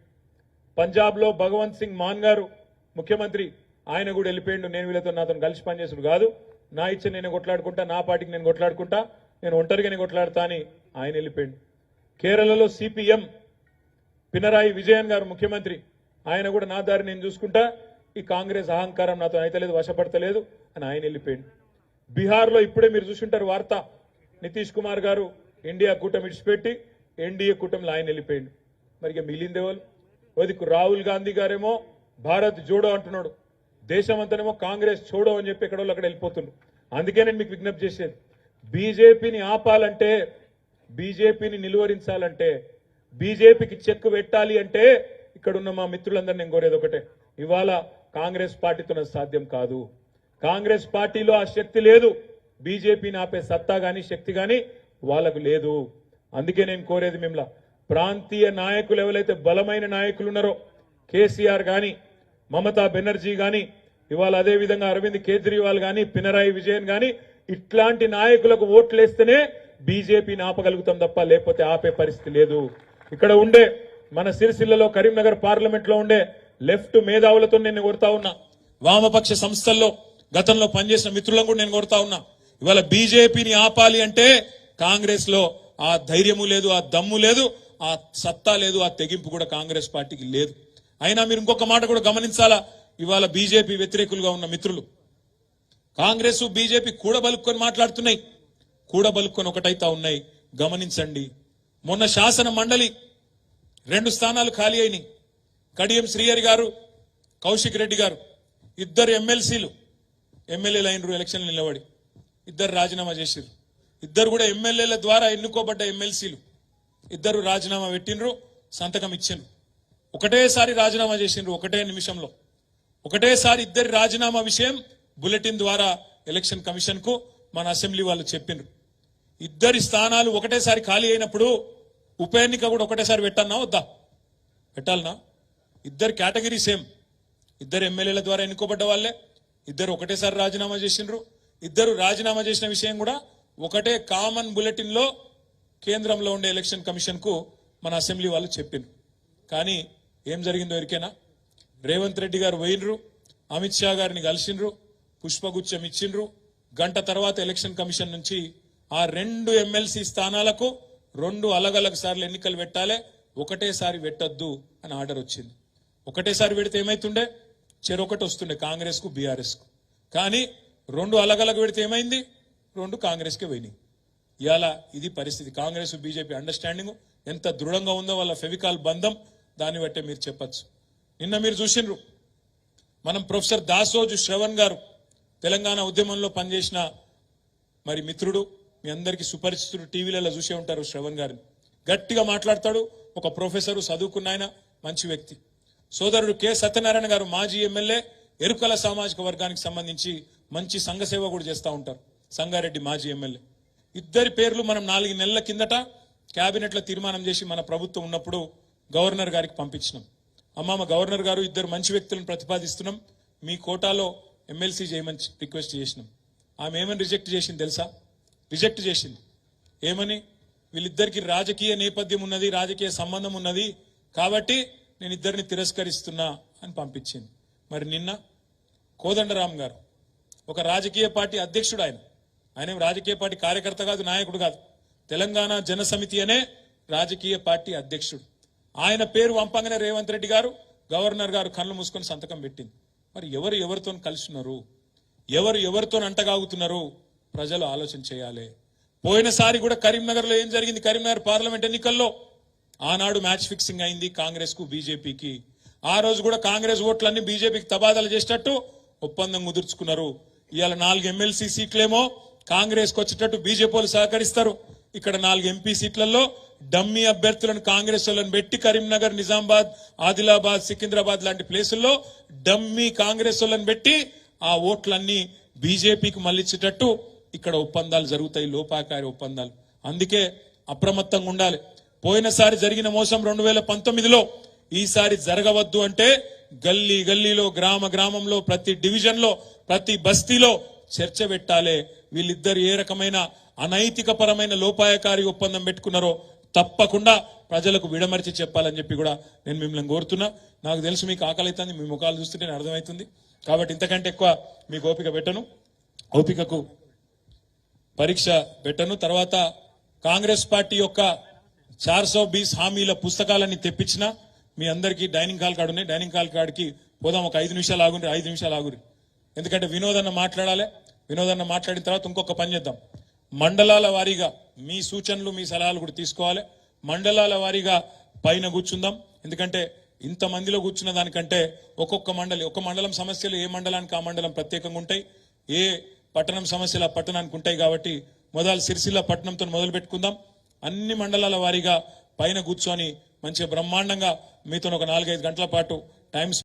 పంజాబ్లో భగవంత్ సింగ్ మాన్ గారు ముఖ్యమంత్రి, ఆయన కూడా వెళ్ళిపోయిండు. నేను వీళ్ళతో నాతో కలిసి పనిచేసుడు కాదు, నా ఇచ్చ నేను కొట్లాడుకుంటా, నా పార్టీకి నేను కొట్లాడుకుంటా, నేను ఒంటరిగానే కొట్లాడతా అని ఆయన వెళ్ళిపోయిండు. కేరళలో సిపిఎం పినరాయి విజయన్ గారు ముఖ్యమంత్రి, ఆయన కూడా నా దారి నేను చూసుకుంటా, ఈ కాంగ్రెస్ అహంకారం నాతో అయితలేదు, వశపడతలేదు అని ఆయన వెళ్ళిపోయిండు. బీహార్లో ఇప్పుడే మీరు చూసుంటారు వార్త, నితీష్ కుమార్ గారు ఇండియా కూటమి విడిచిపెట్టి ఎన్డీఏ కూటమిలో ఆయన వెళ్ళిపోయిండు. మరి ఇక మిగిలిందేవాళ్ళు? ఓదికు రాహుల్ గాంధీ గారేమో భారత్ జోడో అంటున్నాడు, దేశమంతానేమో కాంగ్రెస్ చూడో అని చెప్పి ఎక్కడో అక్కడ వెళ్ళిపోతున్నాడు. అందుకే నేను మీకు విజ్ఞప్తి చేసేది, బీజేపీని ఆపాలంటే, బీజేపీని నిలువరించాలంటే, బీజేపీకి చెక్ పెట్టాలి అంటే ఇక్కడున్న మా మిత్రులందరూ నేను కోరేది ఒకటే, ఇవాళ కాంగ్రెస్ పార్టీతో సాధ్యం కాదు. కాంగ్రెస్ పార్టీలో ఆ శక్తి లేదు. బీజేపీని ఆపే సత్తా గాని శక్తి గాని వాళ్ళకు లేదు. అందుకే నేను కోరేది మిమ్మల్ని, ప్రాంతీయ నాయకులు ఎవరైతే బలమైన నాయకులు ఉన్నారో, కేసీఆర్ గాని, మమతా బెనర్జీ గాని, ఇవాళ అదే విధంగా అరవింద్ కేజ్రీవాల్ గాని, పినరాయి విజయన్ గాని, ఇట్లాంటి నాయకులకు ఓట్లేస్తేనే బీజేపీని ఆపగలుగుతాం తప్ప లేకపోతే ఆపే పరిస్థితి లేదు. ఇక్కడ ఉండే మన సిరిసిల్లలో కరీంనగర్ పార్లమెంట్ లో ఉండే లెఫ్ట్ మేధావులతో నేను కొడతా ఉన్నా, వామపక్ష సంస్థల్లో గతంలో పనిచేసిన మిత్రులను కూడా నేను కొడతా ఉన్నా. ఇవాళ బీజేపీని ఆపాలి అంటే కాంగ్రెస్ లో ఆ ధైర్యము లేదు, ఆ దమ్ము లేదు, ఆ సత్తా లేదు, ఆ తెగింపు కూడా కాంగ్రెస్ పార్టీకి లేదు. అయినా మీరు ఇంకొక మాట కూడా గమనించాలా, ఇవాళ బీజేపీ వ్యతిరేకులుగా ఉన్న మిత్రులు కాంగ్రెస్ బీజేపీ కూడబలుక్కొని మాట్లాడుతున్నాయి, కూడబలుక్కొని ఒకటైతా ఉన్నాయి. గమనించండి, మొన్న శాసన మండలి 2 స్థానాలు ఖాళీ అయినాయి. కడియం శ్రీహరి గారు, కౌశిక్ రెడ్డి గారు ఇద్దరు ఎమ్మెల్సీలు ఎమ్మెల్యేలు అయినరు. ఎలక్షన్లు నిలబడి ఇద్దరు రాజీనామా చేసిరు. ఇద్దరు కూడా ఎమ్మెల్యేల ద్వారా ఎన్నుకోబడ్డ ఎమ్మెల్సీలు. ఇద్దరు రాజీనామా పెట్టినరు, సంతకం ఇచ్చిండ్రు. ఒకటేసారి రాజీనామా చేసిండ్రు, ఒకటే నిమిషంలో. ఒకటేసారి ఇద్దరి రాజీనామా విషయం బులెటిన్ ద్వారా ఎలక్షన్ కమిషన్ కు మన అసెంబ్లీ వాళ్ళు చెప్పిండ్రు. ఇద్దరి స్థానాలు ఒకటేసారి ఖాళీ అయినప్పుడు ఉప ఎన్నిక కూడా ఒకటేసారి పెట్టన్నా వద్దా? పెట్టాలనా? ఇద్దరు కేటగిరీ సేమ్, ఇద్దరు ఎమ్మెల్యేల ద్వారా ఎన్నుకోబడ్డ వాళ్ళే, ఇద్దరు ఒకటేసారి రాజీనామా చేసిండ్రు. ఇద్దరు రాజీనామా చేసిన విషయం కూడా ఒకటే కామన్ బులెటిన్ లో కేంద్రంలో ఉండే ఎలక్షన్ కమిషన్ కు మన అసెంబ్లీ వాళ్ళు చెప్పిండ్రు. కానీ ఏం జరిగిందో ఎరికేనా? రేవంత్ రెడ్డి గారు పోయినరు, అమిత్ షా గారిని కలిసిండ్రు, పుష్పగుచ్చం ఇచ్చిండ్రు. గంట తర్వాత ఎలక్షన్ కమిషన్ నుంచి ఆ 2 ఎమ్మెల్సీ స్థానాలకు 2 అలగలగ సార్లు ఎన్నికలు పెట్టాలి, ఒకటేసారి పెట్టద్దు అని ఆర్డర్ వచ్చింది. ఒకటేసారి పెడితే ఏమైతుండే? చెరొకటి వస్తుండే కాంగ్రెస్ కు, బీఆర్ఎస్ కు. కానీ 2 అలగలగ పెడితే ఏమైంది? 2 కాంగ్రెస్ కే పోయినాయి. ఇవాళ ఇది పరిస్థితి. కాంగ్రెస్ బీజేపీ అండర్స్టాండింగ్ ఎంత దృఢంగా ఉందో, వాళ్ళ ఫెవికాల్ బంధం, దాన్ని బట్టే మీరు చెప్పచ్చు. నిన్న మీరు చూసిండ్రు, మనం ప్రొఫెసర్ దాసోజు శ్రవణ్ గారు తెలంగాణ ఉద్యమంలో పనిచేసిన మరి మిత్రుడు, మీ అందరికీ సుపరిచితుడు, టీవీలలో చూసే ఉంటారు శ్రవణ్ గారిని. గట్టిగా మాట్లాడతాడు, ఒక ప్రొఫెసరు, చదువుకున్న ఆయన, మంచి వ్యక్తి. సోదరుడు కె సత్యనారాయణ గారు మాజీ ఎమ్మెల్యే, ఎరుకల సామాజిక వర్గానికి సంబంధించి మంచి సంఘ సేవ కూడా చేస్తూ ఉంటారు, సంగారెడ్డి మాజీ ఎమ్మెల్యే. ఇద్దరి పేర్లు మనం 4 నెలల కిందట కేబినెట్ లో తీర్మానం చేసి మన ప్రభుత్వం ఉన్నప్పుడు గవర్నర్ గారికి పంపించినాం. అమ్మ గవర్నర్ గారు, ఇద్దరు మంచి వ్యక్తులను ప్రతిపాదిస్తున్నాం, మీ కోటాలో ఎమ్మెల్సీ చేయమని రిక్వెస్ట్ చేసినాం. ఆమె ఏమని రిజెక్ట్ చేసింది తెలుసా? రిజెక్ట్ చేసింది. ఏమని? వీళ్ళిద్దరికి రాజకీయ నేపథ్యం ఉన్నది, రాజకీయ సంబంధం ఉన్నది కాబట్టి నేను ఇద్దరిని తిరస్కరిస్తున్నా అని పంపించింది. మరి నిన్న కోదండరాం గారు ఒక రాజకీయ పార్టీ అధ్యక్షుడు, ఆయన రాజకీయ పార్టీ కార్యకర్త కాదు, నాయకుడు కాదు, తెలంగాణ జనసమితి అనే రాజకీయ పార్టీ అధ్యక్షుడు. ఆయన పేరు వంపంగానే రేవంత్ రెడ్డి గారు గవర్నర్ గారు కళ్ళు మూసుకొని సంతకం పెట్టింది. మరి ఎవరు ఎవరితో కలుస్తున్నారు, ఎవరు ఎవరితో అంటగాగుతున్నారు, ప్రజలు ఆలోచన చేయాలి. పోయినసారి కూడా కరీంనగర్ లో ఏం జరిగింది, కరీంనగర్ పార్లమెంట్ ఎన్నికల్లో ఆనాడు మ్యాచ్ ఫిక్సింగ్ అయింది కాంగ్రెస్ కు బీజేపీకి. ఆ రోజు కూడా కాంగ్రెస్ ఓట్లన్నీ బీజేపీకి తబాదాలు చేసేటట్టు ఒప్పందం కుదుర్చుకున్నారు. ఇవాళ 4 ఎమ్మెల్సీ సీట్లేమో కాంగ్రెస్ కు వచ్చేటట్టు బీజేపీ సహకరిస్తారు. ఇక్కడ 4 ఎంపీ సీట్లలో డమ్మీ అభ్యర్థులను కాంగ్రెస్ వాళ్ళని పెట్టి కరీంనగర్, నిజామాబాద్, ఆదిలాబాద్, సికింద్రాబాద్ లాంటి ప్లేసుల్లో డమ్మీ కాంగ్రెస్ వాళ్ళని పెట్టి ఆ ఓట్లన్నీ బీజేపీకి మళ్ళించేటట్టు ఇక్కడ ఒప్పందాలు జరుగుతాయి, లోపాకారి ఒప్పందాలు. అందుకే అప్రమత్తంగా ఉండాలి. పోయినసారి జరిగిన మోసం 2019లో ఈసారి జరగవద్దు అంటే గల్లీ గల్లీలో, గ్రామ గ్రామంలో, ప్రతి డివిజన్ లో, ప్రతి బస్తీలో చర్చ పెట్టాలి. వీళ్ళిద్దరు ఏ రకమైన అనైతిక పరమైన లోపాయకారి ఒప్పందం పెట్టుకున్నారో తప్పకుండా ప్రజలకు విడమర్చి చెప్పాలని చెప్పి కూడా నేను మిమ్మల్ని కోరుతున్నా. నాకు తెలుసు మీకు ఆకలి అవుతుంది, మీ ముఖాలు చూస్తుంటే నాకు అర్థమవుతుంది. కాబట్టి ఇంతకంటే ఎక్కువ మీకు ఓపిక పెట్టను, ఓపికకు పరీక్ష పెట్టను. తర్వాత కాంగ్రెస్ పార్టీ యొక్క 420 హామీల పుస్తకాలన్నీ తెప్పించిన మీ అందరికీ డైనింగ్ హాల్ కార్డు ఉన్నాయి. డైనింగ్ హాల్ కార్డుకి పోదాం. ఒక 5 నిమిషాలు ఆగుండ్రి, 5 నిమిషాలు ఆగురి. ఎందుకంటే వినోదన్న మాట్లాడాలి. వినోదన్న మాట్లాడిన తర్వాత ఇంకొక పని చేద్దాం. మండలాల వారీగా మీ సూచనలు, మీ సలహాలు కూడా తీసుకోవాలి. మండలాల వారీగా పైన కూర్చుందాం. ఎందుకంటే ఇంతమందిలో కూర్చున్న దానికంటే ఒక్కొక్క మండలం సమస్యలు ఏ మండలానికి ఆ మండలం ప్రత్యేకంగా ఉంటాయి, ఏ పట్టణం సమస్యలు ఆ పట్టణానికి ఉంటాయి. కాబట్టి మొదలు సిరిసిల్ల పట్టణంతో మొదలు పెట్టుకుందాం. అన్ని మండలాల వారీగా పైన కూర్చొని మంచిగా బ్రహ్మాండంగా మీతో ఒక 4-5 గంటల పాటు టైం